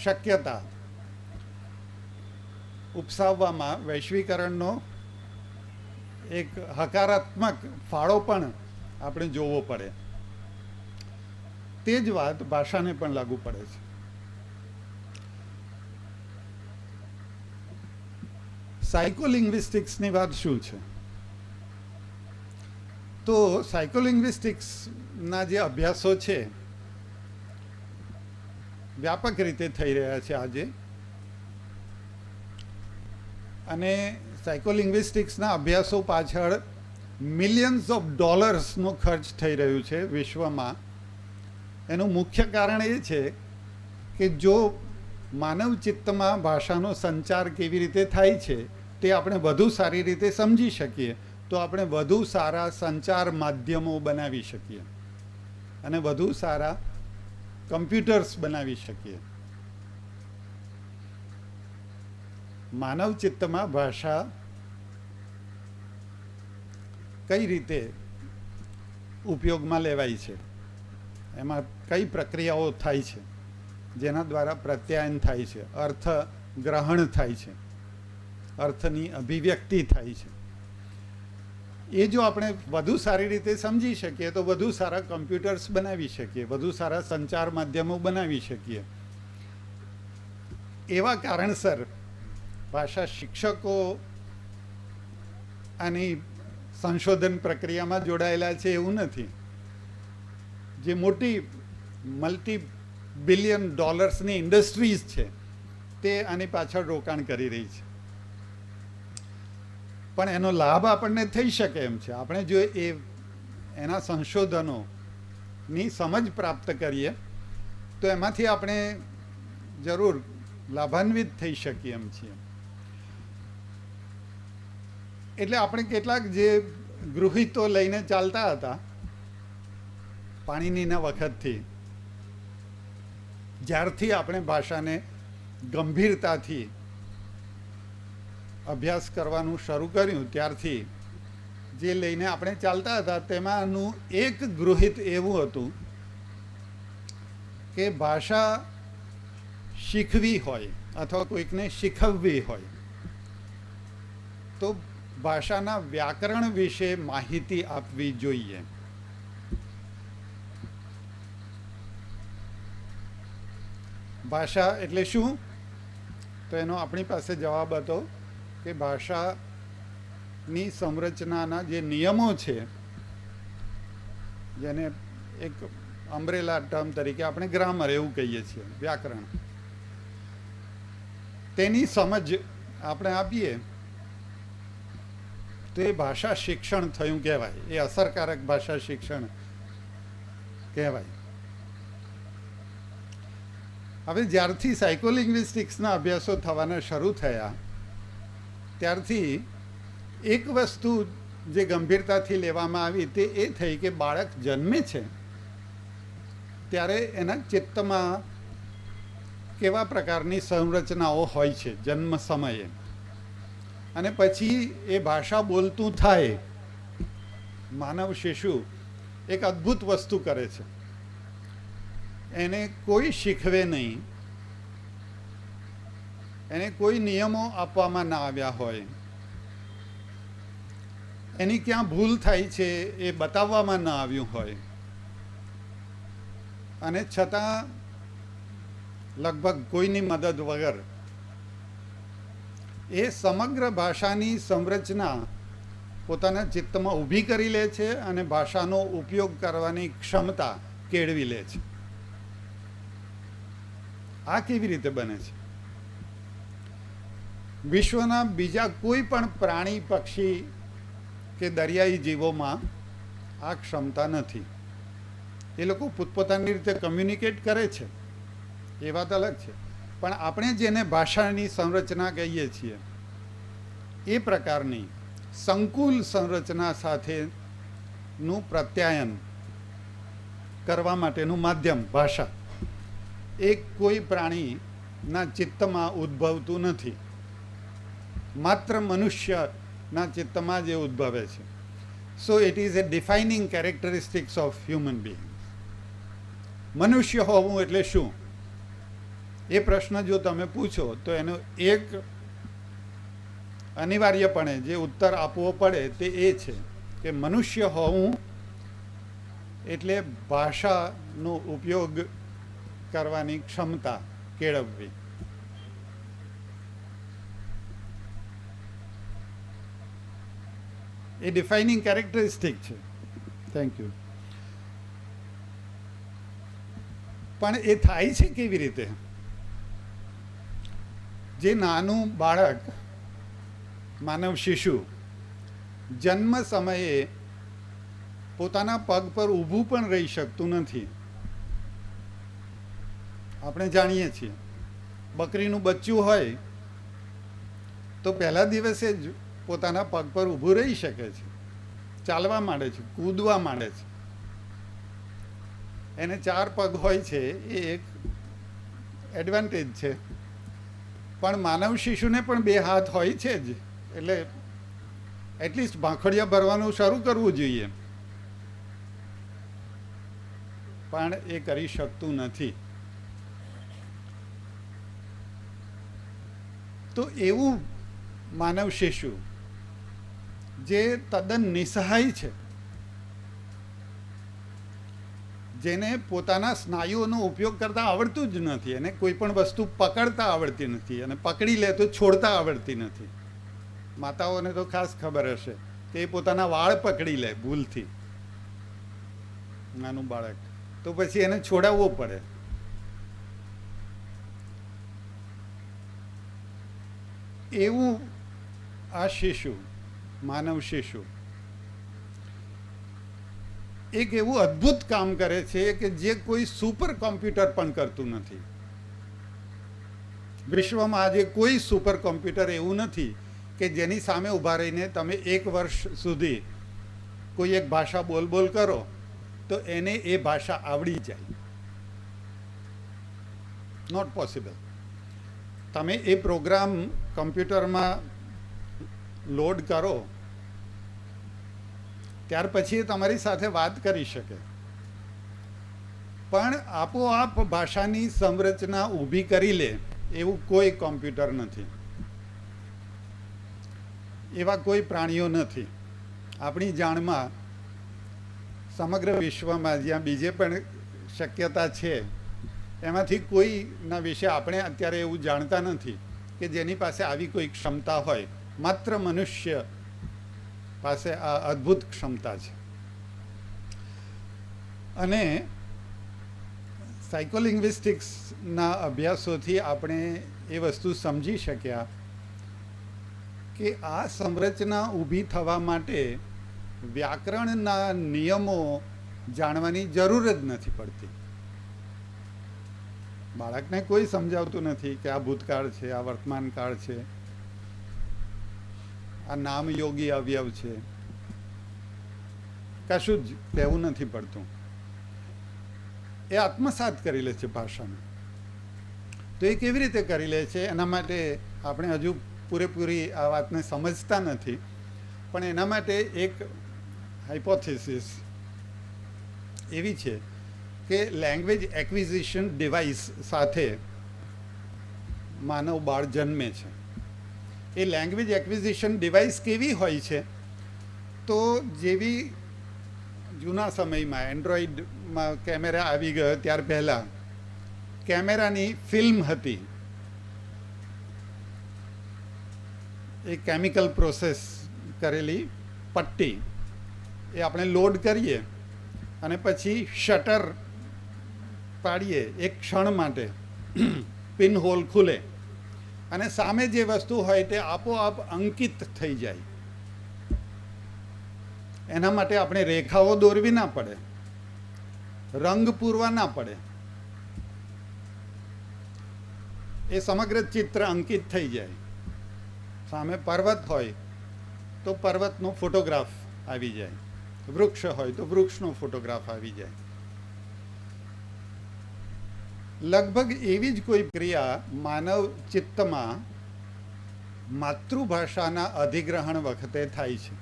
શક્યતા ઉપસાવવામાં વૈશ્વિકરણનો એક હકારાત્મક ફાળો પણ આપણે જોવો પડે. તે જ વાત ભાષાને પણ લાગુ પડે છે. સાયકોલિંગ્વિસ્ટિક્સની વાત શું છે? તો સાયકોલિંગ્વિસ્ટિક્સના જે અભ્યાસો છે વ્યાપક રીતે થઈ રહ્યા છે આજે, અને સાયકોલિંગ્વિસ્ટિક્સના અભ્યાસો પાછળ મિલિયન્સ ઓફ ડોલર્સનો ખર્ચ થઈ રહ્યું છે વિશ્વમાં. એનું મુખ્ય કારણ એ છે કે જો માનવ ચિત્તમાં ભાષાનો સંચાર કેવી રીતે થાય છે તે આપણે વધુ સારી રીતે સમજી શકીએ તો આપણે વધુ સારા સંચાર માધ્યમો બનાવી શકીએ અને વધુ સારા કમ્પ્યુટર્સ બનાવી શકીએ. માનવ ચિત્તમાં ભાષા કઈ રીતે ઉપયોગમાં લેવાય છે, એમાં કઈ પ્રક્રિયાઓ થાય છે જેના દ્વારા પ્રત્યાયન થાય છે, અર્થ ગ્રહણ થાય છે, અર્થની અભિવ્યક્તિ થાય છે, એ જો આપણે વધુ સારી રીતે સમજી શકીએ તો વધુ સારા કમ્પ્યુટર્સ બનાવી શકીએ, વધુ સારા સંચાર માધ્યમો બનાવી શકીએ. એવા કારણસર ભાષા શિક્ષકો આની સંશોધન પ્રક્રિયામાં જોડાયેલા છે એવું નથી. જે મોટી મલ્ટી બિલિયન ડોલર્સની ઇન્ડસ્ટ્રીઝ છે તે આની પાછળ રોકાણ કરી રહી છે, પણ એનો લાભ આપણને થઈ શકે એમ છે આપણે જો એના સંશોધનોની સમજ પ્રાપ્ત કરીએ તો એમાંથી આપણે જરૂર લાભાન્વિત થઈ શકીએ એમ છીએ. એટલે આપણે કેટલાક જે ગૃહિતો લઈને ચાલતા હતા પાણીનીના વખતથી, જ્યારથી આપણે ભાષાને ગંભીરતાથી અભ્યાસ કરવાનું શરૂ કર્યું ત્યારથી જે લઈને આપણે ચાલતા હતા તેમાંનું એક ગૃહિત એવું હતું કે ભાષા શીખવી હોય અથવા કોઈકને શીખવવી હોય તો ભાષાના વ્યાકરણ વિશે માહિતી આપવી જોઈએ. ભાષા એટલે શું? તો એનો આપણી પાસે જવાબ હતો કે ભાષાની સંરચનાના જે નિયમો છે, જેને એક અમ્બ્રેલા ટર્મ તરીકે આપણે ગ્રામર એવું કહીએ છીએ, વ્યાકરણ, તેની સમજ આપણે આપીએ તો એ ભાષા શિક્ષણ થયું કહેવાય, એ અસરકારક ભાષા શિક્ષણ કહેવાય. હવે જ્યારથી સાયકોલિંગ્વિસ્ટિક્સના અભ્યાસો થવાના શરૂ થયા ત્યારથી એક વસ્તુ જે ગંભીરતાથી લેવામાં આવી તે એ થઈ કે બાળક જન્મે છે ત્યારે એના ચિત્તમાં કેવા પ્રકારની સંરચનાઓ હોય છે જન્મ સમયે, અને પછી એ ભાષા બોલતું થાય માનવ શિશુ એક અદ્ભુત વસ્તુ કરે છે. એને કોઈ શીખવે નહીં, એને કોઈ નિયમો આપવામાં ના આવ્યા હોય, એની ક્યાં ભૂલ થાય છે એ બતાવવામાં ના આવ્યું હોય, અને છતાં લગભગ કોઈની મદદ વગર એ સમગ્ર ભાષાની સંરચના પોતાના ચિત્તમાં ઊભી કરી લે છે અને ભાષાનો ઉપયોગ કરવાની ક્ષમતા કેળવી લે છે. આ કેવી રીતે બને છે? વિશ્વના બીજા કોઈ પણ પ્રાણી, પક્ષી કે દરિયાઈ જીવોમાં આ ક્ષમતા નથી. એ લોકો પોતપોતાની રીતે કમ્યુનિકેટ કરે છે, એ વાત અલગ છે, પણ આપણે જેને ભાષાની સંરચના કહીએ છીએ એ પ્રકારની સંકુલ સંરચના સાથે નું પ્રત્યાયન કરવા માટેનું માધ્યમ ભાષા એ કોઈ પ્રાણીના ચિત્તમાં ઉદ્ભવતું નથી, માત્ર મનુષ્યના ચિત્તમાં જ એ ઉદ્ભવે છે. So it is a defining characteristics of human being. મનુષ્ય હોવું એટલે શું, એ પ્રશ્ન જો તમે પૂછો તો એનો એક અનિવાર્યપણે જે ઉત્તર આપવો પડે તે એ છે કે મનુષ્ય હોવું એટલે ભાષાનો ઉપયોગ કરવાની ક્ષમતા કેળવવી. એ ડિફાઇનિંગ કેરેક્ટરિસ્ટિક છે. Thank you. પણ એ થાય છે કેવી રીતે? જે નાનું બાળક, માનવ શિશુ જન્મ સમયે પોતાના પગ પર ઊભું પણ રહી શકતું નથી. આપણે જાણીએ છીએ બકરીનું બચ્ચું હોય તો પહેલા દિવસે જ પોતાના પગ પર ઊભું રહી શકે છે, ચાલવા માંડે છે, કૂદવા માંડે છે. એને 4 પગ હોય છે એ એક એડવાન્ટેજ છે. પણ માનવ શિશુને પણ 2 હાથ હોય છે જ, એટલે એટલીસ્ટ ભાંખડિયા ભરવાનું શરૂ કરવું જોઈએ, પણ એ કરી શકતું નથી. તો એવું માનવ શિશુ જે તદ્દન નિસહાય છે, જેને પોતાના સ્નાયુઓનો ઉપયોગ કરતા આવડતું જ નથી, એને કોઈ પણ વસ્તુ પકડતા આવડતી નથી, અને પકડી લે તો છોડતા આવડતી નથી. માતાઓને તો ખાસ ખબર હશે કે એ પોતાના વાળ પકડી લે ભૂલથી, નાનું બાળક, તો પછી એને છોડાવવો પડે. એવું આ શિશુ, માનવ શિશુ એક એવું અદ્ભુત કામ કરે છે કે જે કોઈ સુપર કોમ્પ્યુટર પણ કરતું નથી. વિશ્વમાં આજે કોઈ સુપર કોમ્પ્યુટર એવું નથી કે જેની સામે ઊભા રહીને તમે 1 વર્ષ સુધી કોઈ એક ભાષા બોલ કરો તો એને એ ભાષા આવડી જાય. Not possible. તમે એ પ્રોગ્રામ કમ્પ્યુટરમાં લોડ કરો ત્યાર પછી એ તમારી સાથે વાત કરી શકે, પણ આપોઆપ ભાષાની સંરચના ઊભી કરી લે એવું કોઈ કોમ્પ્યુટર નથી, એવા કોઈ પ્રાણીઓ નથી. આપણી જાણમાં સમગ્ર વિશ્વમાં જ્યાં બીજે પણ શક્યતા છે એમાંથી કોઈના વિશે આપણે અત્યારે એવું જાણતા નથી કે જેની પાસે આવી કોઈ ક્ષમતા હોય. માત્ર મનુષ્ય પાસે આ અદ્ભુત ક્ષમતા છે. અને સાયકોલિંગ્વિસ્ટિક્સના અભ્યાસોથી આપણે એ વસ્તુ સમજી શક્યા કે આ સંરચના ઊભી થવા માટે વ્યાકરણના નિયમો જાણવાની જરૂર જ નથી પડતી. બાળકને કોઈ સમજાવતું નથી કે આ ભૂતકાળ છે, આ વર્તમાન કાળ છે, આ નામયોગી અવયવ છે, કશું જ કહેવું નથી પડતું. એ આત્મસાત કરી લે છે ભાષાને. તો એ કેવી રીતે કરી લે છે એના માટે આપણે હજુ પૂરેપૂરી આ વાતને સમજતા નથી, પણ એના માટે એક હાઇપોથેસિસ એવી છે કે લેંગ્વેજ એક્વિઝિશન ડિવાઇસ સાથે માનવ બાળ જન્મે છે. એ લેંગ્વેજ એક્વિઝિશન ડિવાઇસ કેવી હોય છે? તો જેવી જૂના સમયમાં એન્ડ્રોઈડમાં કેમેરા આવી ગયો ત્યાર પહેલાં કેમેરાની ફિલ્મ હતી, એ કેમિકલ પ્રોસેસ કરેલી પટ્ટી, એ આપણે લોડ કરીએ અને પછી શટર પાડીએ, એક ક્ષણ માટે પિન હોલ ખુલે અને સામે જે વસ્તુ હોય તે આપોઆપ અંકિત થઈ જાય. એના માટે આપણે રેખાઓ દોરવી ના પડે, રંગ પૂરવા ના પડે, એ સમગ્ર ચિત્ર અંકિત થઈ જાય. સામે પર્વત હોય તો પર્વતનો ફોટોગ્રાફ આવી જાય, વૃક્ષ હોય તો વૃક્ષનો ફોટોગ્રાફ આવી જાય. લગભગ એવી જ કોઈ ક્રિયા માનવ ચિત્તમાં માતૃભાષાના અધિગ્રહણ વખતે થાય છે.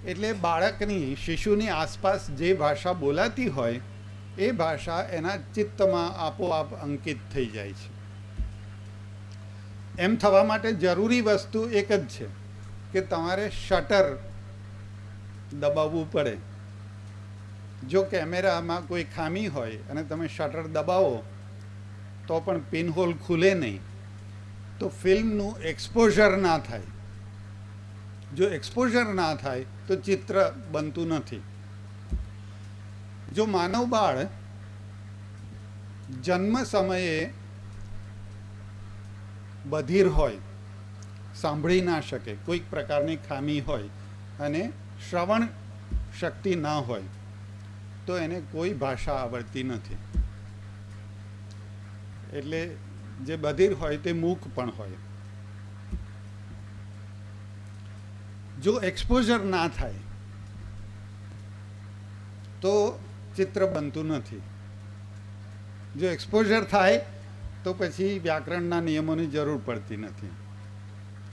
એટલે બાળકની, શિશુની આસપાસ જે ભાષા બોલાતી હોય એ ભાષા એના ચિત્તમાં આપોઆપ અંકિત થઈ જાય છે. એમ થવા માટે જરૂરી વસ્તુ એક જ છે કે તમારે શટર દબાવવું પડે. જો કેમેરામાં કોઈ ખામી હોય અને તમે શટર દબાવો તો પણ પિનહોલ ખુલે નહીં, તો ફિલ્મનું એક્સપોઝર ના થાય. જો એક્સપોઝર ના થાય તો ચિત્ર બનતું નથી. જો માનવ બાળ જન્મ સમયે બધિર હોય, સાંભળી ના શકે, કોઈક પ્રકારની ખામી હોય અને શ્રવણ શક્તિ ના હોય, તો એને કોઈ ભાષા આવડતી નથી. એટલે જે બધિર હોય તે મૂક પણ હોય. જો એક્સપોઝર ના થાય તો ચિત્ર બનતું નથી. જો એક્સપોઝર થાય તો પછી વ્યાકરણના નિયમોની જરૂર પડતી નથી,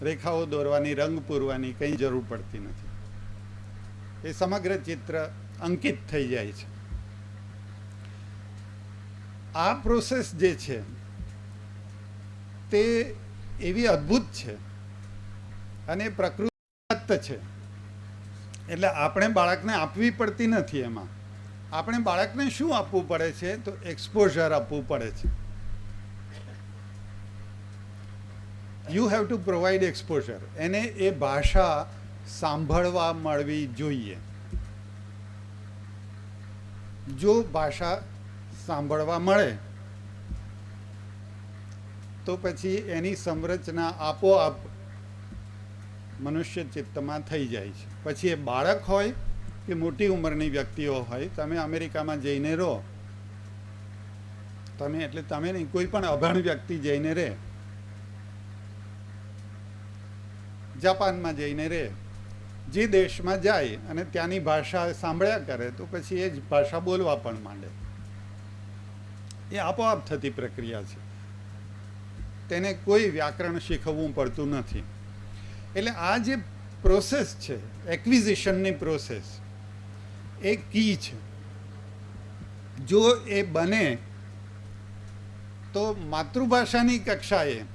રેખાઓ દોરવાની, રંગ પૂરવાની કંઈ જરૂર પડતી નથી. એ સમગ્ર ચિત્ર અંકિત થઈ જાય છે. આ પ્રોસેસ જે છે તે એવી અદ્ભુત છે અને પ્રકૃતિદત્ત છે. એટલે આપણે બાળકને આપવી પડતી નથી. એમાં આપણે બાળકને શું આપવું પડે છે તો એક્સપોઝર આપવું પડે છે. You have to provide exposure. એને એ ભાષા સાંભળવા મળવી જોઈએ. જો ભાષા સાંભળવા મળે તો પછી એની સંરચના આપોઆપ મનુષ્ય ચિત્તમાં થઈ જાય છે. પછી એ બાળક હોય કે મોટી ઉંમરની વ્યક્તિઓ હોય, તમે અમેરિકામાં જઈને રહો, તમે એટલે તમે નહીં, કોઈ પણ અભણ વ્યક્તિ જઈને રહે, જાપાનમાં જઈને રહે, જે દેશમાં જાય અને ત્યાંની ભાષા સાંભળ્યા કરે તો પછી એ જ ભાષા બોલવા પણ માંડે. એ આપોઆપ થતી પ્રક્રિયા છે. તેને કોઈ વ્યાકરણ શીખવવું પડતું નથી. એટલે આ જે પ્રોસેસ છે, એક્વિઝિશનની પ્રોસેસ, એ કી છે. જો એ બને તો માતૃભાષાની કક્ષાએ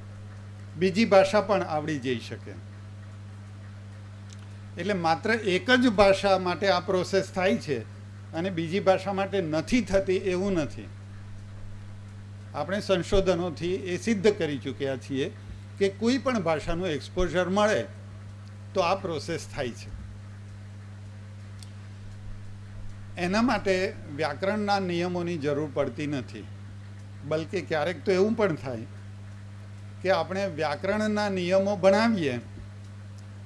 બીજી ભાષા પણ આવડી જઈ શકે. એટલે માત્ર એક જ ભાષા માટે આ પ્રોસેસ થાય છે અને બીજી ભાષા માટે નથી થતી એવું નથી. આપણે સંશોધનોથી એ સિદ્ધ કરી ચૂક્યા છીએ કે કોઈ પણ ભાષાનું એક્સપોઝર મળે તો આ પ્રોસેસ થાય છે. એના માટે વ્યાકરણના નિયમોની જરૂર પડતી નથી. બલકે ક્યારેક તો એવું પણ થાય કે આપણે વ્યાકરણના નિયમો ભણાવીએ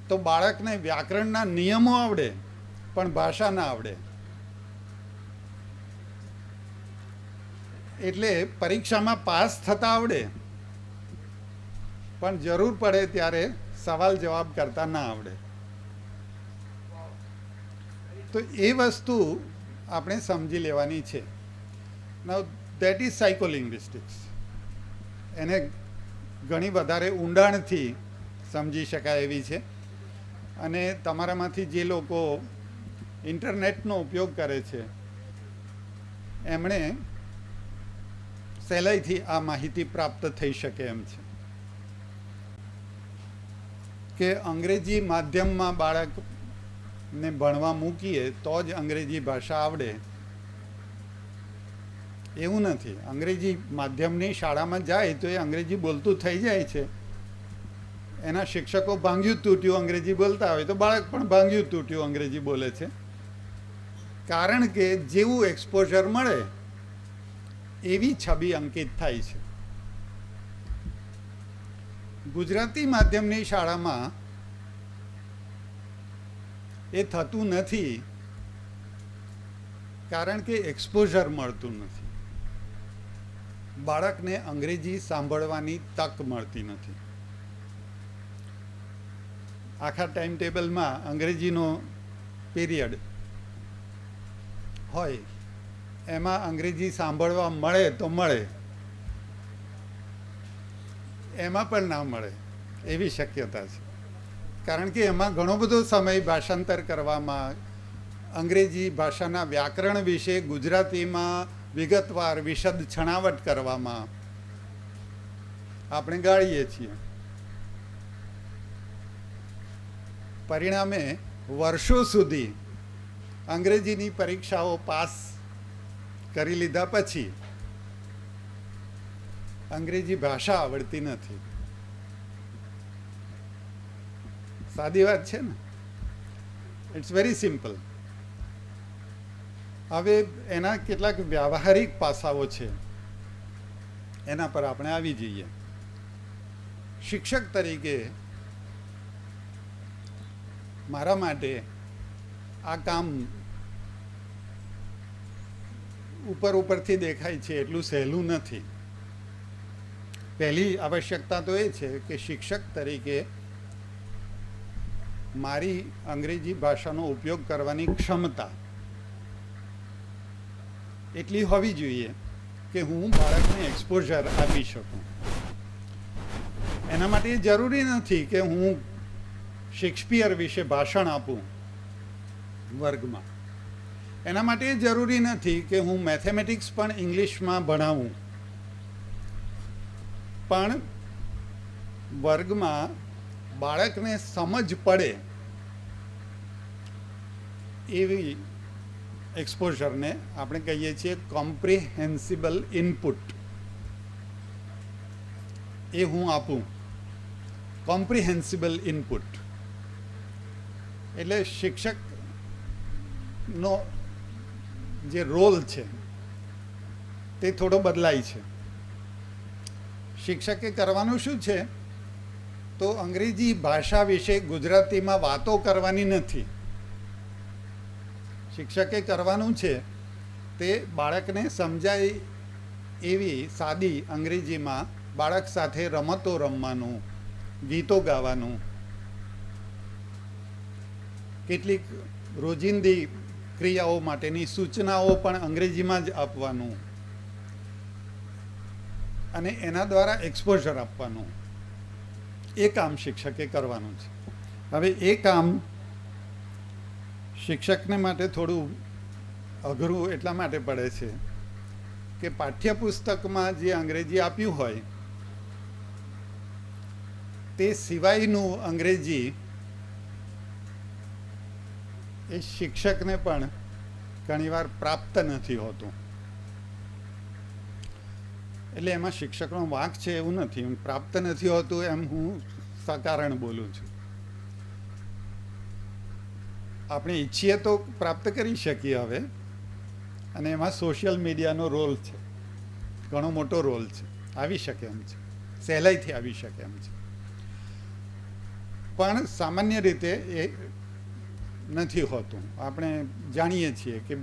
તો બાળકને વ્યાકરણના નિયમો આવડે પણ ભાષા ના આવડે. એટલે પરીક્ષામાં પાસ થતા આવડે પણ જરૂર પડે ત્યારે સવાલ જવાબ કરતા ના આવડે. તો એ વસ્તુ આપણે સમજી લેવાની છે. નાઉ દેટ ઇઝ સાયકોલિંગ્વિસ્ટિક્સ. એને ઘણી વધારે ઊંડાણથી સમજી શકાય એવી છે. અને તમારામાંથી જે લોકો ઇન્ટરનેટનો ઉપયોગ કરે છે એમણે સહેલાઈથી આ માહિતી પ્રાપ્ત થઈ શકે એમ છે કે અંગ્રેજી માધ્યમમાં બાળકને ભણવા મૂકીએ તો જ અંગ્રેજી ભાષા આવડે એવું નથી. અંગ્રેજી માધ્યમની શાળામાં જાય તો એ અંગ્રેજી બોલતું થઈ જાય છે. એના શિક્ષકો ભાંગ્યું તૂટ્યું અંગ્રેજી બોલતા હોય તો બાળક પણ ભાંગ્યું તૂટ્યું અંગ્રેજી બોલે છે. કારણ કે જેવું એક્સપોઝર મળે એવી છબી અંકિત થાય છે. ગુજરાતી માધ્યમની શાળામાં એ થતું નથી કારણ કે એક્સપોઝર મળતું નથી. બાળકને અંગ્રેજી સાંભળવાની તક મળતી નથી. આખા ટાઈમ ટેબલમાં અંગ્રેજીનો પીરિયડ હોય, એમાં અંગ્રેજી સાંભળવા મળે તો મળે, એમાં પણ ના મળે એવી શક્યતા છે. કારણ કે એમાં ઘણો બધો સમય ભાષાંતર કરવામાં, અંગ્રેજી ભાષાના વ્યાકરણ વિશે ગુજરાતીમાં વિગતવાર વિશદ છણાવટ કરવામાં આપણે ગાળીએ છીએ. પરિણામે વર્ષો સુધી અંગ્રેજીની પરીક્ષાઓ પાસ કરી લીધા પછી અંગ્રેજી ભાષા આવડતી નથી. સાદી વાત છે ને, ઇટ્સ વેરી સિમ્પલ. હવે એના કેટલાક વ્યાવહારિક પાસાઓ છે, એના પર આપણે આવી જઈએ. શિક્ષક તરીકે મારા માટે આ કામ ઉપરથી દેખાય છે એટલું સહેલું નથી. પહેલી આવશ્યકતા તો એ છે કે શિક્ષક તરીકે મારી અંગ્રેજી ભાષાનો ઉપયોગ કરવાની ક્ષમતા એટલી હોવી જોઈએ કે હું બાળકને એક્સપોઝર આપી શકું. એના માટે જરૂરી નથી કે હું શેક્સપિયર વિશે ભાષણ આપું વર્ગમાં. એના માટે જરૂરી નથી કે હું મેથેમેટિક્સ પણ ઇંગ્લિશમાં ભણાવું. પણ વર્ગમાં બાળકને સમજ પડે એવી એક્સપોઝરને આપણે કહીએ છીએ કોમ્પ્રિહેન્સિબલ ઇનપુટ. એ હું આપું. કોમ્પ્રિહેન્સિબલ ઇનપુટ એટલે શિક્ષકનો જે રોલ છે તે થોડો બદલાય છે. શિક્ષકે કરવાનું શું છે? તો અંગ્રેજી ભાષા વિશે ગુજરાતીમાં વાતો કરવાની નથી. શિક્ષકે કરવાનું છે તે બાળકને સમજાય એવી સાદી અંગ્રેજીમાં બાળક સાથે રમતો રમવાનું, ગીતો ગાવાનું, કેટલીક રોજિંદી ક્રિયાઓ માટેની સૂચનાઓ પણ અંગ્રેજીમાં જ આપવાનું અને એના દ્વારા એક્સપોઝર આપવાનું. એ કામ શિક્ષકે કરવાનું છે. હવે એ કામ શિક્ષકને માટે થોડું અઘરું એટલા માટે પડે છે કે પાઠ્યપુસ્તકમાં જે અંગ્રેજી આપ્યું હોય તે સિવાયનું અંગ્રેજી એ શિક્ષકને પણ ઘણીવાર પ્રાપ્ત નથી હોતું. એટલે એમાં શિક્ષકનો વાંક છે એવું નથી, પ્રાપ્ત નથી હોતું એમ હું સકારણ બોલું છું. આપણે ઈચ્છીએ તો પ્રાપ્ત કરી શકીએ હવે, અને એમાં સોશિયલ મીડિયાનો રોલ છે, ઘણો મોટો રોલ છે, આવી શકે એમ છે, સહેલાઈથી આવી શકે એમ છે. પણ સામાન્ય રીતે એ નથી હોતું. આપણે જાણીએ છીએ કે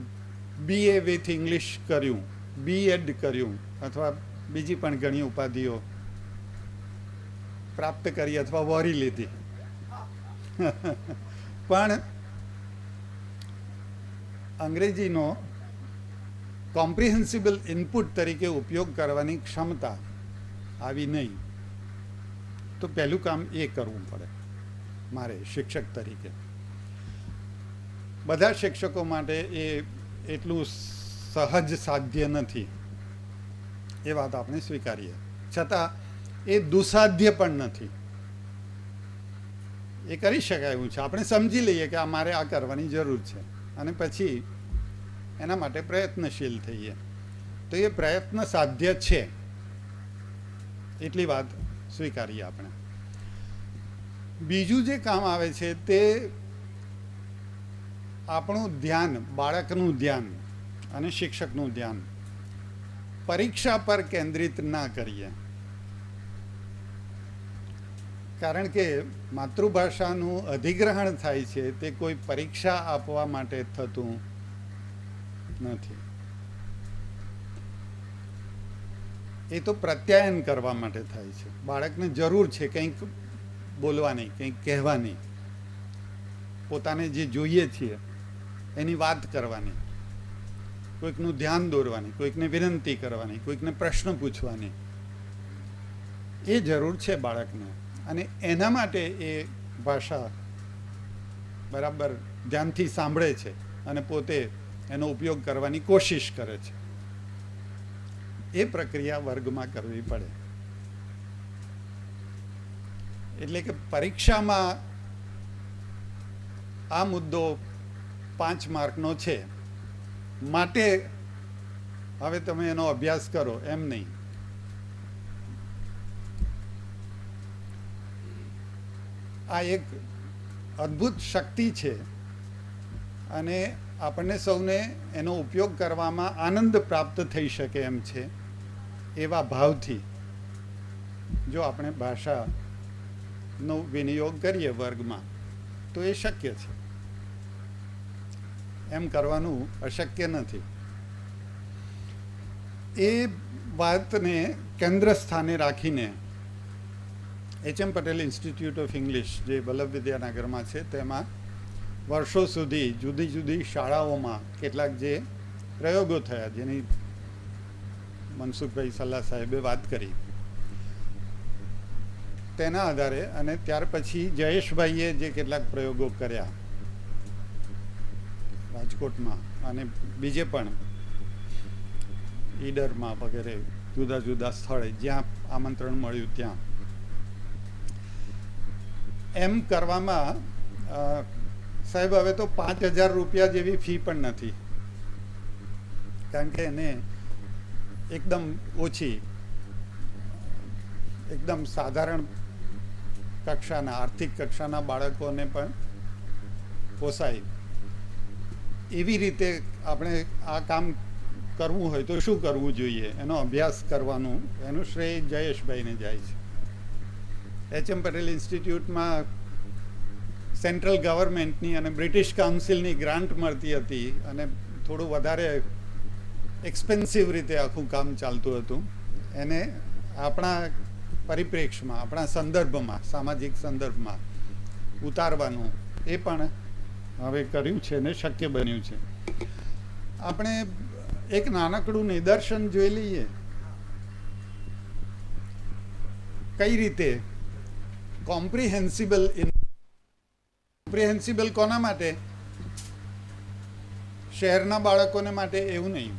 BA વિથ ઇંગ્લિશ કર્યું, B.Ed કર્યું અથવા બીજી પણ ઘણી ઉપાધિઓ પ્રાપ્ત કરી અથવા વહોરી લીધી. પણ અંગ્રેજીનો કોમ્પ્રિહેન્સિબલ ઇનપુટ તરીકે ઉપયોગ કરવાની ક્ષમતા આવી નહીં. તો પહેલું કામ એ કરવું પડે મારે શિક્ષક તરીકે. બધા શિક્ષકો માટે એ એટલું સહજ સાધ્ય નથી, એ વાત આપણે સ્વીકારીએ. છતાં એ દુસાધ્ય પણ નથી. એ કરી શકાય એવું છે. આપણે સમજી લઈએ કે આ મારે આ કરવાની જરૂર છે અને પછી એના માટે પ્રયત્નશીલ થઈએ તો એ પ્રયત્ન સાધ્ય છે, એટલી વાત સ્વીકારીએ આપણે. બીજું જે કામ આવે છે તે આપણું ધ્યાન, બાળકનું ધ્યાન અને શિક્ષકનું ધ્યાન પરીક્ષા પર કેન્દ્રિત ના કરીએ. કારણ કે માતૃભાષાનું અધિગ્રહણ થાય છે તે કોઈ પરીક્ષા આપવા માટે થતું નથી. એ તો પ્રત્યાયન કરવા માટે થાય છે. બાળકને જરૂર છે કંઈક બોલવાની, કંઈક કહેવાની, પોતાને જે જોઈએ છીએ એની વાત કરવાની, કોઈકનું ધ્યાન દોરવાની, કોઈકને વિનંતી કરવાની, કોઈકને પ્રશ્ન પૂછવાની, એ જરૂર છે બાળકને. અને એના માટે એ ભાષા બરાબર ધ્યાનથી સાંભળે છે અને પોતે એનો ઉપયોગ કરવાની કોશિશ કરે છે. એ પ્રક્રિયા વર્ગમાં કરવી પડે. એટલે કે પરીક્ષામાં આ મુદ્દો 5 માર્કનો છે માટે હવે તમે એનો અભ્યાસ કરો એમ નહીં. આ એક અદ્ભુત શક્તિ છે અને આપણને સૌને એનો ઉપયોગ કરવામાં આનંદ પ્રાપ્ત થઈ શકે એમ છે એવા ભાવથી જો આપણે ભાષાનો વિનિયોગ કરીએ વર્ગમાં તો એ શક્ય છે. એમ કરવાનું અશક્ય નથી. એ વાતને કેન્દ્ર સ્થાને રાખીને એચ.એમ. પટેલ ઇન્સ્ટિટ્યૂટ ઓફ ઇંગ્લિશ જે વલ્લભ વિદ્યાનગરમાં છે તેમાં વર્ષો સુધી જુદી જુદી શાળાઓમાં કેટલાક જે પ્રયોગો થયા જેની મનસુખભાઈ સલ્લા સાહેબે વાત કરી તેના આધારે અને ત્યાર પછી જયેશભાઈએ જે કેટલાક પ્રયોગો કર્યા રાજકોટમાં અને બીજે પણ ઈડરમાં વગેરે જુદા જુદા સ્થળે જ્યાં આમંત્રણ મળ્યું ત્યાં એમ કરવામાં સાહેબ હવે તો 5,000 રૂપિયા જેવી ફી પણ નથી, કારણ કે એને એકદમ ઓછી, એકદમ સાધારણ કક્ષાના આર્થિક કક્ષાના બાળકોને પણ પોસાય એવી રીતે આપણે આ કામ કરવું હોય તો શું કરવું જોઈએ એનો અભ્યાસ કરવાનું એનું શ્રેય જયેશભાઈને જાય છે. એચ.એમ. પટેલ ઇન્સ્ટિટ્યૂટમાં સેન્ટ્રલ ગવર્મેન્ટની અને બ્રિટિશ કાઉન્સિલની ગ્રાન્ટ મળતી હતી અને થોડું વધારે એક્સપેન્સિવ રીતે આખું કામ ચાલતું હતું. એને આપણા પરિપ્રેક્ષમાં, આપણા સંદર્ભમાં, સામાજિક સંદર્ભમાં ઉતારવાનું એ પણ હવે કર્યું છે ને શક્ય બન્યું છે. આપણે એક નાનકડું નિદર્શન જોઈ લઈએ કઈ રીતે કોમ્પ્રિહેન્સિબલ કોના માટે? શહેરના બાળકોને માટે એવું નહીં,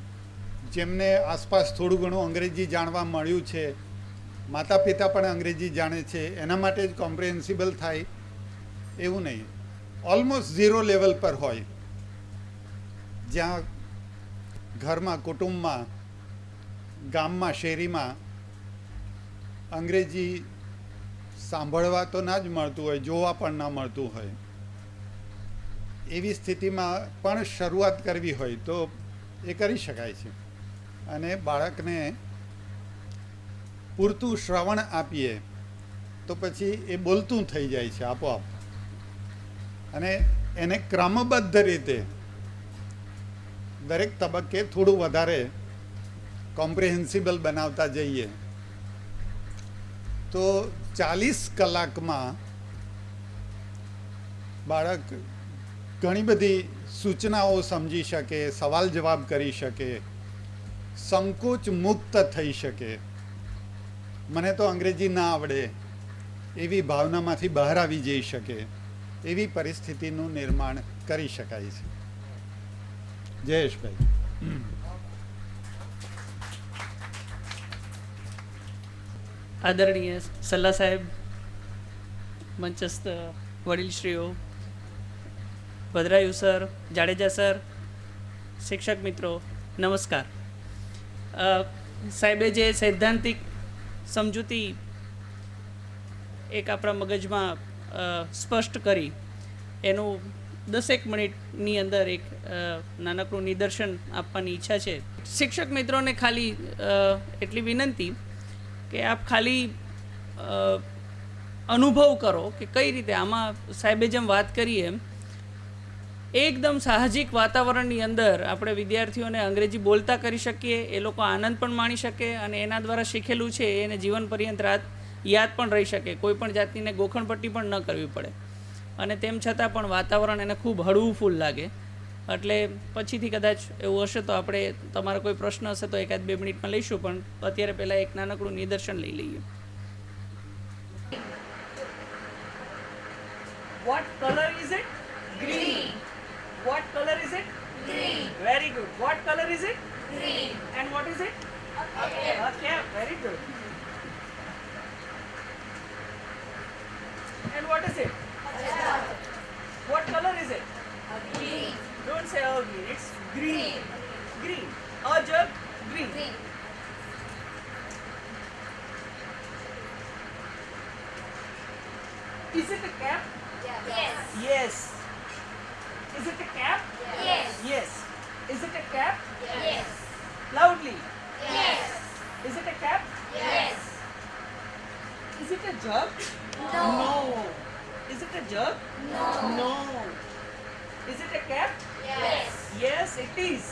જેમને આસપાસ થોડું ઘણું અંગ્રેજી જાણવા મળ્યું છે, માતા પિતા પણ અંગ્રેજી જાણે છે, એના માટે જ કોમ્પ્રિહેન્સિબલ થાય એવું નહીં. ઓલમોસ્ટ 0 લેવલ પર હોય, જ્યાં ઘરમાં, કુટુંબમાં, ગામમાં, શેરીમાં અંગ્રેજી સાંભળવા તો ના જ મળતું હોય, જોવા પણ ના મળતું હોય, એવી સ્થિતિમાં પણ શરૂઆત કરવી હોય તો એ કરી શકાય છે. અને બાળકને પૂરતું શ્રવણ આપીએ તો પછી એ બોલતું થઈ જાય છે આપોઆપ. અને એને ક્રમબદ્ધ રીતે દરેક તબક્કે થોડું વધારે કોમ્પ્રિહેન્સિબલ બનાવતા જઈએ તો 40 કલાકમાં બાળક ઘણી બધી સૂચનાઓ સમજી શકે, સવાલ જવાબ કરી શકે, સંકોચ મુક્ત થઈ શકે. મને તો અંગ્રેજી ના આવડે એવી ભાવનામાંથી બહાર આવી જઈ શકે, એવી પરિસ્થિતિનું નિર્માણ કરી શકાય છે. જયેશભાઈ. આદરણીય સલ્લા સાહેબ, મંચસ્થ વડીલશ્રીઓ, ભદ્રાયુ સર, જાડેજા સર, શિક્ષક મિત્રો, નમસ્કાર. સાહેબે જે સૈદ્ધાંતિક સમજૂતી એક આપણા મગજમાં સ્પષ્ટ કરી એનું 10 મિનિટની અંદર એક નાનકડું નિદર્શન આપવાની ઈચ્છા છે. શિક્ષક મિત્રોને ખાલી એટલી વિનંતી કે આપ ખાલી અનુભવ કરો કે કઈ રીતે આમાં સાહેબે જેમ વાત કરી એમ એકદમ સાહજિક વાતાવરણની અંદર આપણે વિદ્યાર્થીઓને અંગ્રેજી બોલતા કરી શકીએ, એ લોકો આનંદ પણ માણી શકે અને એના દ્વારા શીખેલું છે એને જીવન પર્યંત યાદ પણ રહી શકે, કોઈ પણ જાતની ગોખણપટ્ટી પણ ન કરવી પડે. અને તેમ છતાં પણ વાતાવરણ એને ખૂબ હળવું ફૂલ લાગે. એટલે પછીથી કદાચ એવું હશે તો આપણે તમારો કોઈ પ્રશ્ન હશે તો 1-2 મિનિટમાં લઈશું, પણ અત્યારે પહેલાં એક નાનકડું નિદર્શન લઈ લઈએ. What color is it? Green. What color is it? Green. Very good. What color is it? Green. And what is it? Okay. A cap. Very good. And what is it? What color is it? Green. Don't say ugly. It's green. Green. Green. A jug. Green. Green. Is it a cap? Yes. Yes. Is it a cap? Yes. Yes. Is it a cap? Yes. Loudly. Yes. Is it a cap? Yes. Is it a jug? No. Is it a jug? No. No. Is it a cap? Yes. Yes, it is.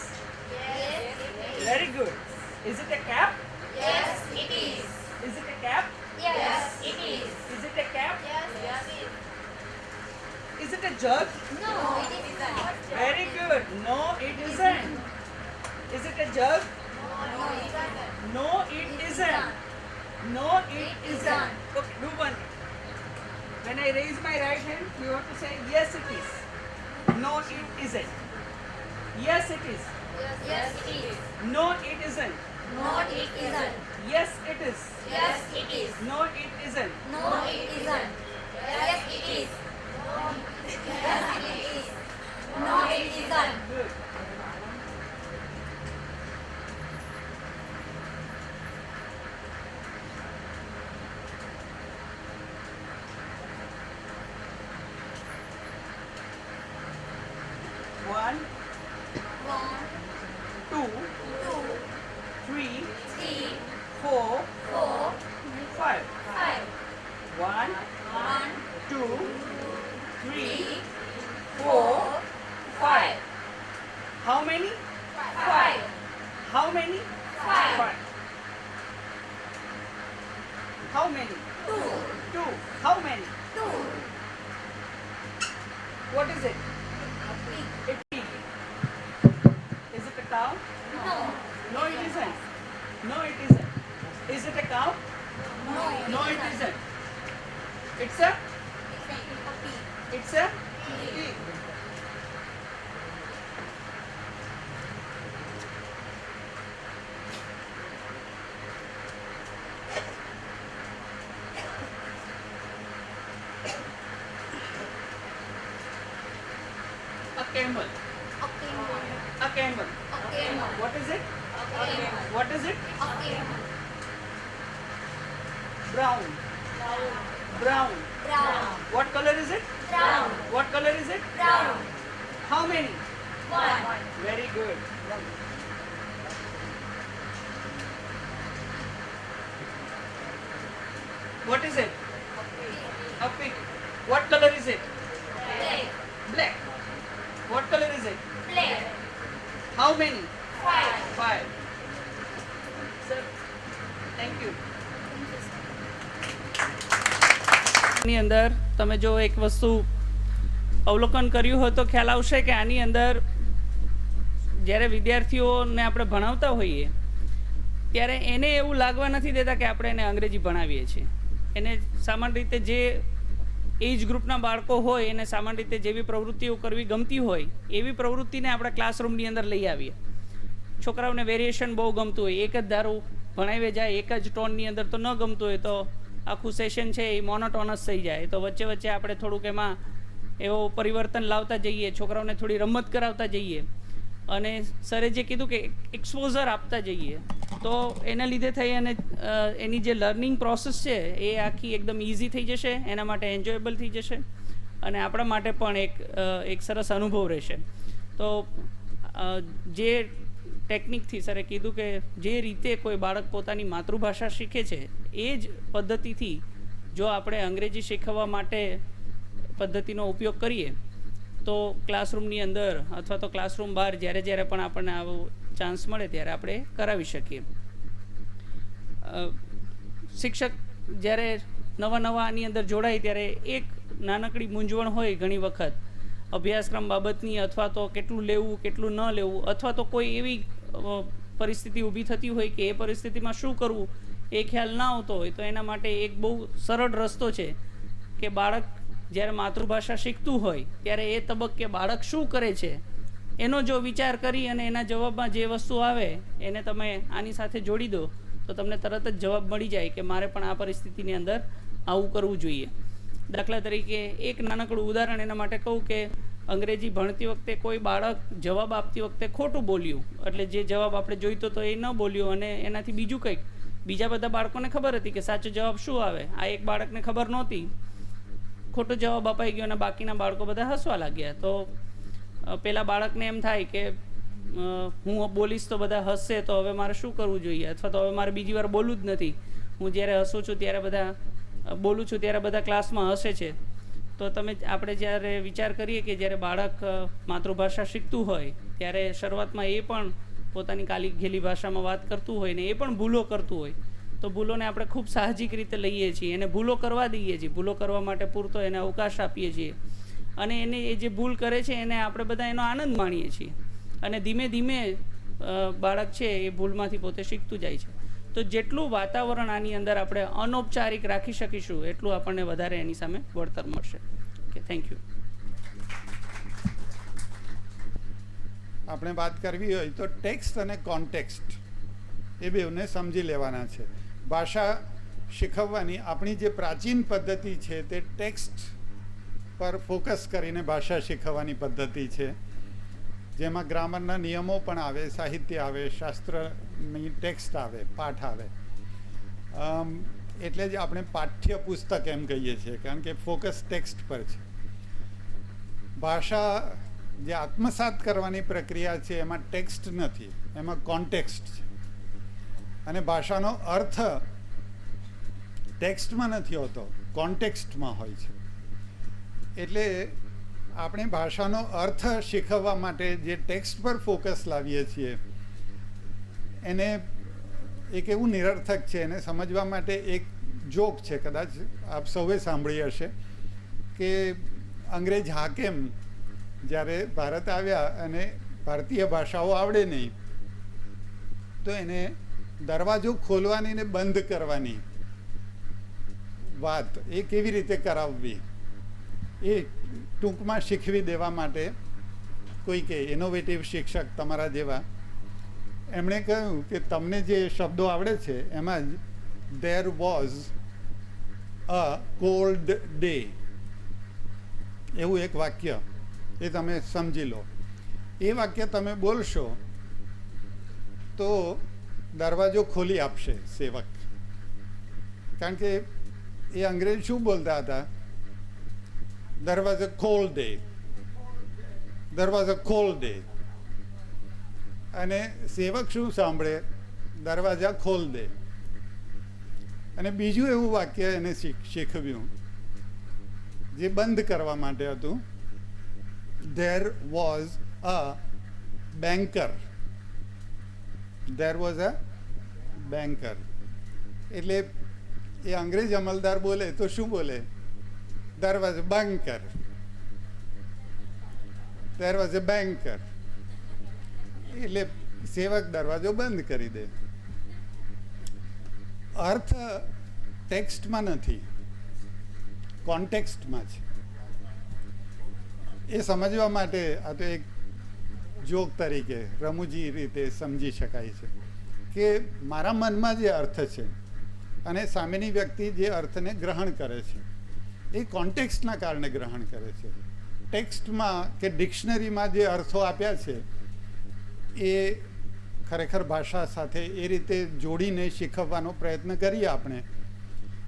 Yes. Very good. Is it a cap? Yes, it is. Is it a cap? Yes, it is. Is it a cap? Yes, yes. Is it a jug? No, it is not. Very good. No, it isn't. Is it a jug? No, it isn't. No, it isn't. No, it isn't. Okay, do one thing. When I raise my right hand, you have to say, yes, it is. No, it isn't. Yes, it is. Yes, it is. No, it isn't. No, it isn't. Yes, it is. Yes, it is. No, it isn't. No, it isn't. Yes, it is. Yes, it is. No, it isn't. Good. One, One, 2, two, 3, three, 4, 4, 5. 5. 1, 1, 2, 3, 3, 4, 5. How many? 5. How many? 5. How many? 2, 2. How many? 2. What is it? A pig. A pig. Is it a cow? No. No, it isn't. No, it isn't. Is it a cow? No, No, it isn't. It's a? It's a pig. It's a pig. A camel. A camel. A camel. A camel. What is it? A camel. What is it? A camel. Brown. Brown. Brown. What color is it? Brown. What color is it? Brown. How many? 1. Very good. What is it? A pig. What color is it? Black. Black. What color is it? Black. How many? 5. 5. Sir, thank you. ની અંદર તમે જો એક વસ્તુ અવલોકન કર્યું હોય તો ખ્યાલ આવશે કે આની અંદર જ્યારે વિદ્યાર્થીઓને આપણે ભણાવતા હોઈએ ત્યારે એને એવું લાગવા નથી દેતા કે આપણે એને અંગ્રેજી ભણાવીએ છીએ. એને સામાન્ય રીતે જે એજ ગ્રુપના બાળકો હોય એને સામાન્ય રીતે જેવી પ્રવૃત્તિઓ કરવી ગમતી હોય એવી પ્રવૃત્તિને આપણે ક્લાસરૂમની અંદર લઈ આવીએ. છોકરાઓને વેરિએશન બહુ ગમતું હોય, એક જ ધારું ભણાવે જાય, એક જ ટોનની અંદર તો ન ગમતું હોય તો આખું સેશન છે એ મોનોટોનસ થઈ જાય. તો વચ્ચે વચ્ચે આપણે થોડુંક એમાં એવો પરિવર્તન લાવતા જઈએ, છોકરાઓને થોડી રમત કરાવતા જઈએ અને સરે જે કીધું કે એક્સપોઝર આપતા જઈએ તો એના લીધે થઈ અને એની જે લર્નિંગ પ્રોસેસ છે એ આખી એકદમ ઇઝી થઈ જશે, એના માટે એન્જોયેબલ થઈ જશે અને આપણા માટે પણ એક સરસ અનુભવ રહેશે. તો જે ટેકનિકથી સરે કીધું કે જે રીતે કોઈ બાળક પોતાની માતૃભાષા શીખે છે એ જ પદ્ધતિથી જો આપણે અંગ્રેજી શીખવવા માટે પદ્ધતિનો ઉપયોગ કરીએ તો ક્લાસરૂમની અંદર અથવા તો ક્લાસરૂમ બહાર જ્યારે જ્યારે પણ આપણને આવો ચાન્સ મળે ત્યારે આપણે કરાવી શકીએ. શિક્ષક જ્યારે નવા આની અંદર જોડાય ત્યારે એક નાનકડી મૂંઝવણ હોય ઘણી વખત અભ્યાસક્રમ બાબતની, અથવા તો કેટલું લેવું કેટલું ન લેવું, અથવા તો કોઈ એવી પરિસ્થિતિ ઊભી થતી હોય કે એ પરિસ્થિતિમાં શું કરવું એ ખ્યાલ ના આવતો હોય, તો એના માટે એક બહુ સરળ રસ્તો છે કે બાળક જ્યારે માતૃભાષા શીખતું હોય ત્યારે એ તબક્કે બાળક શું કરે છે એનો જો વિચાર કરી અને એના જવાબમાં જે વસ્તુ આવે એને તમે આની સાથે જોડી દો તો તમને તરત જ જવાબ મળી જાય કે મારે પણ આ પરિસ્થિતિની અંદર આવું કરવું જોઈએ. દાખલા તરીકે એક નાનકડું ઉદાહરણ એના માટે કહું કે અંગ્રેજી ભણતી વખતે કોઈ બાળક જવાબ આપતી વખતે ખોટું બોલ્યું, એટલે જે જવાબ આપણે જોઈતો તો એ ન બોલ્યો અને એનાથી બીજું કંઈક, બીજા બધા બાળકોને ખબર હતી કે સાચો જવાબ શું આવે, આ એક બાળકને ખબર નહોતી, ખોટો જવાબ અપાઈ ગયો અને બાકીના બાળકો બધા હસવા લાગ્યા. તો પેલા બાળકને એમ થાય કે હું બોલીશ તો બધા હસશે, તો હવે મારે શું કરવું જોઈએ, અથવા તો હવે મારે બીજી વાર બોલવું જ નથી, હું જ્યારે હસું છું ત્યારે બધા બોલું છું ત્યારે બધા ક્લાસમાં હસે છે. તો આપણે જ્યારે વિચાર કરીએ કે જ્યારે બાળક માતૃભાષા શીખતું હોય ત્યારે શરૂઆતમાં એ પણ પોતાની કાલી ઘેલી ભાષામાં વાત કરતું હોય ને એ પણ ભૂલો કરતું હોય, તો ભૂલોને આપણે ખૂબ સાહજિક રીતે લઈએ છીએ, એને ભૂલો કરવા દઈએ છીએ, ભૂલો કરવા માટે પૂરતો એને અવકાશ આપીએ છીએ અને એને એ જે ભૂલ કરે છે એને આપણે બધા એનો આનંદ માણીએ છીએ અને ધીમે ધીમે બાળક છે એ ભૂલમાંથી પોતે શીખતું જાય છે. તો જેટલું વાતાવરણ આની અંદર આપણે અનૌપચારિક રાખી શકીશું એટલું આપણને વધારે એની સામે વળતર મળશે. Okay, thank you. આપણે વાત કરવી હોય તો ટેક્સ્ટ અને કોન્ટેક્સ્ટ એ બેઉને સમજી લેવાના છે. ભાષા શીખવવાની આપણી જે પ્રાચીન પદ્ધતિ છે તે ટેક્સ્ટ પર ફોકસ કરીને ભાષા શીખવવાની પદ્ધતિ છે, જેમાં ગ્રામરના નિયમો પણ આવે, સાહિત્ય આવે, શાસ્ત્રની ટેક્સ્ટ આવે, પાઠ આવે. એટલે જ આપણે પાઠ્ય પુસ્તક એમ કહીએ છીએ, કારણ કે ફોકસ ટેક્સ્ટ પર છે. ભાષા જે આત્મસાત કરવાની પ્રક્રિયા છે એમાં ટેક્સ્ટ નથી, એમાં કોન્ટેક્સ્ટ છે. અને ભાષાનો અર્થ ટેક્સ્ટમાં નથી હોતો, કોન્ટેક્સ્ટમાં હોય છે. એટલે આપણે ભાષાનો અર્થ શીખવવા માટે જે ટેક્સ્ટ પર ફોકસ લાવીએ છીએ એને એક એવું નિરર્થક છે, એને સમજવા માટે એક જોક છે, કદાચ આપ સૌએ સાંભળી હશે, કે અંગ્રેજ હાકેમ જ્યારે ભારત આવ્યા અને ભારતીય ભાષાઓ આવડે નહીં તો એને દરવાજો ખોલવાની ને બંધ કરવાની વાત એ કેવી રીતે કરાવવી એ ટૂંકમાં શીખવી દેવા માટે કોઈ કે ઇનોવેટિવ શિક્ષક તમારા જેવા એમણે કહ્યું કે તમને જે શબ્દો આવડે છે એમાં જ there was a cold day એવું એક વાક્ય એ તમે સમજી લો. એ વાક્ય તમે બોલશો તો દરવાજો ખોલી આપશે સેવક, કારણ કે એ અંગ્રેજ શું બોલતા હતા, દરવાજો ખોલ દે, દરવાજો ખોલ દે, અને સેવક શું સાંભળે, દરવાજા ખોલ દે. અને બીજું એવું વાક્ય એને શીખવ્યું જે બંધ કરવા માટે હતું, there was a banker, there was a banker. એટલે એ અંગ્રેજ અમલદાર બોલે તો શું બોલે, there was a banker, there was a banker. એટલે સેવક દરવાજો બંધ કરી દે. અર્થ ટેક્સ્ટમાં નથી, કોન્ટેક્સ્ટમાં છે. એ સમજવા માટે આ તો એક જોક તરીકે રમૂજી રીતે સમજી શકાય છે કે મારા મનમાં જે અર્થ છે અને સામેની વ્યક્તિ જે અર્થને ગ્રહણ કરે છે એ કોન્ટેક્સ્ટના કારણે ગ્રહણ કરે છે. ટેક્સ્ટમાં કે ડિક્શનરીમાં જે અર્થો આપ્યા છે એ ખરેખર ભાષા સાથે એ રીતે જોડીને શીખવવાનો પ્રયત્ન કરીએ આપણે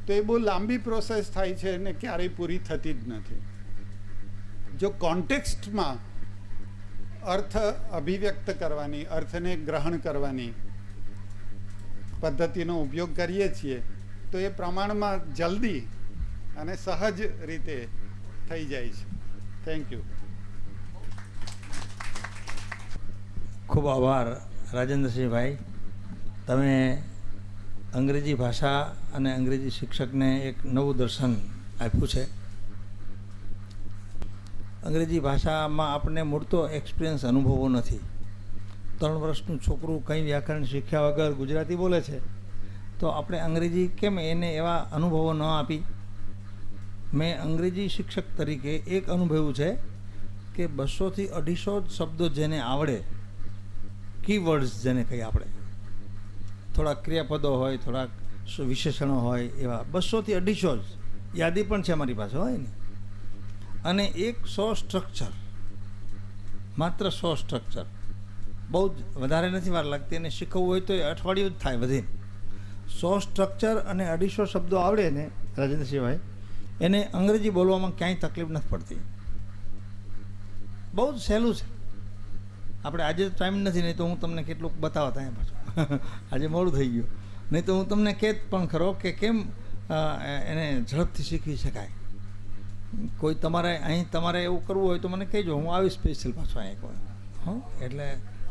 તો એ બહુ લાંબી પ્રોસેસ થાય છે અને ક્યારેય પૂરી થતી જ નથી. જો કોન્ટેક્સ્ટમાં અર્થ અભિવ્યક્ત કરવાની, અર્થને ગ્રહણ કરવાની પદ્ધતિનો ઉપયોગ કરીએ છીએ તો એ પ્રમાણમાં જલ્દી અને સહજ રીતે થઈ જાય છે. Thank you. ખૂબ આભાર રાજેન્દ્રસિંહભાઈ. તમે અંગ્રેજી ભાષા અને અંગ્રેજી શિક્ષકને એક નવું દર્શન આપ્યું છે અંગ્રેજી ભાષામાં આપણને મૂળતો એક્સપિરિયન્સ અનુભવો નથી. 3 વર્ષનું છોકરું કંઈ વ્યાકરણ શીખ્યા વગર ગુજરાતી બોલે છે, તો આપણે અંગ્રેજી કેમ એને એવા અનુભવો ન આપી? મેં અંગ્રેજી શિક્ષક તરીકે એક અનુભવ્યું છે કે 200 થી 250 શબ્દો જેને આવડે, કીવર્ડ્સ જેને કહીએ આપણે, થોડાક ક્રિયાપદો હોય, થોડાક વિશેષણો હોય, એવા 200 થી 250 યાદી પણ છે અમારી પાસે હોય ને, અને એક 100 સ્ટ્રક્ચર, માત્ર 100 સ્ટ્રક્ચર, બહુ જ વધારે નથી વાર લાગતી, અને શીખવવું હોય તો એ અઠવાડિયું જ થાય વધીને. 100 સ્ટ્રક્ચર અને 250 શબ્દો આવડે ને રાજેન્દ્રસિંહભાઈ, એને અંગ્રેજી બોલવામાં ક્યાંય તકલીફ નથી પડતી. બહુ જ સહેલું છે. આપણે આજે ટાઈમ નથી, નહીં તો હું તમને કેટલુંક બતાવતા અહીંયા પાછું આજે મોડું થઈ ગયું, નહીં તો હું તમને કહેત પણ ખરો કે કેમ એને ઝડપથી શીખવી શકાય. કોઈ તમારે એવું કરવું હોય તો મને કહેજો, હું આવી સ્પેશિયલ પાછો અહીંયા કહું. એટલે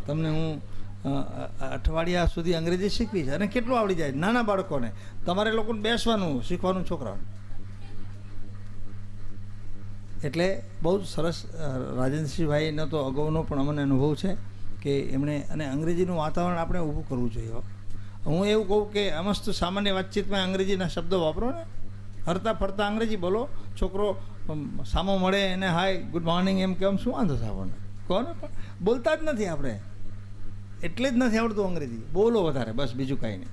તમને હું અઠવાડિયા સુધી અંગ્રેજી શીખવી છે. અને કેટલું આવડી જાય નાના બાળકોને, તમારે લોકોને બેસવાનું શીખવાનું છોકરાઓને. એટલે બહુ જ સરસ. રાજેન્દ્રસિંહભાઈનો તો અગાઉનો પણ અમને અનુભવ છે કે એમણે, અને અંગ્રેજીનું વાતાવરણ આપણે ઊભું કરવું જોઈએ. હું એવું કહું કે મસ્ત સામાન્ય વાતચીતમાં અંગ્રેજીના શબ્દો વાપરો ને, હરતા ફરતા અંગ્રેજી બોલો. છોકરો સામો મળે એને હાય ગુડ મોર્નિંગ એમ કેમ શું વાંધો છે આપણને? કહો ને. પણ બોલતા જ નથી આપણે, એટલે જ નથી આવડતું અંગ્રેજી. બોલો વધારે, બસ, બીજું કાંઈ નહીં.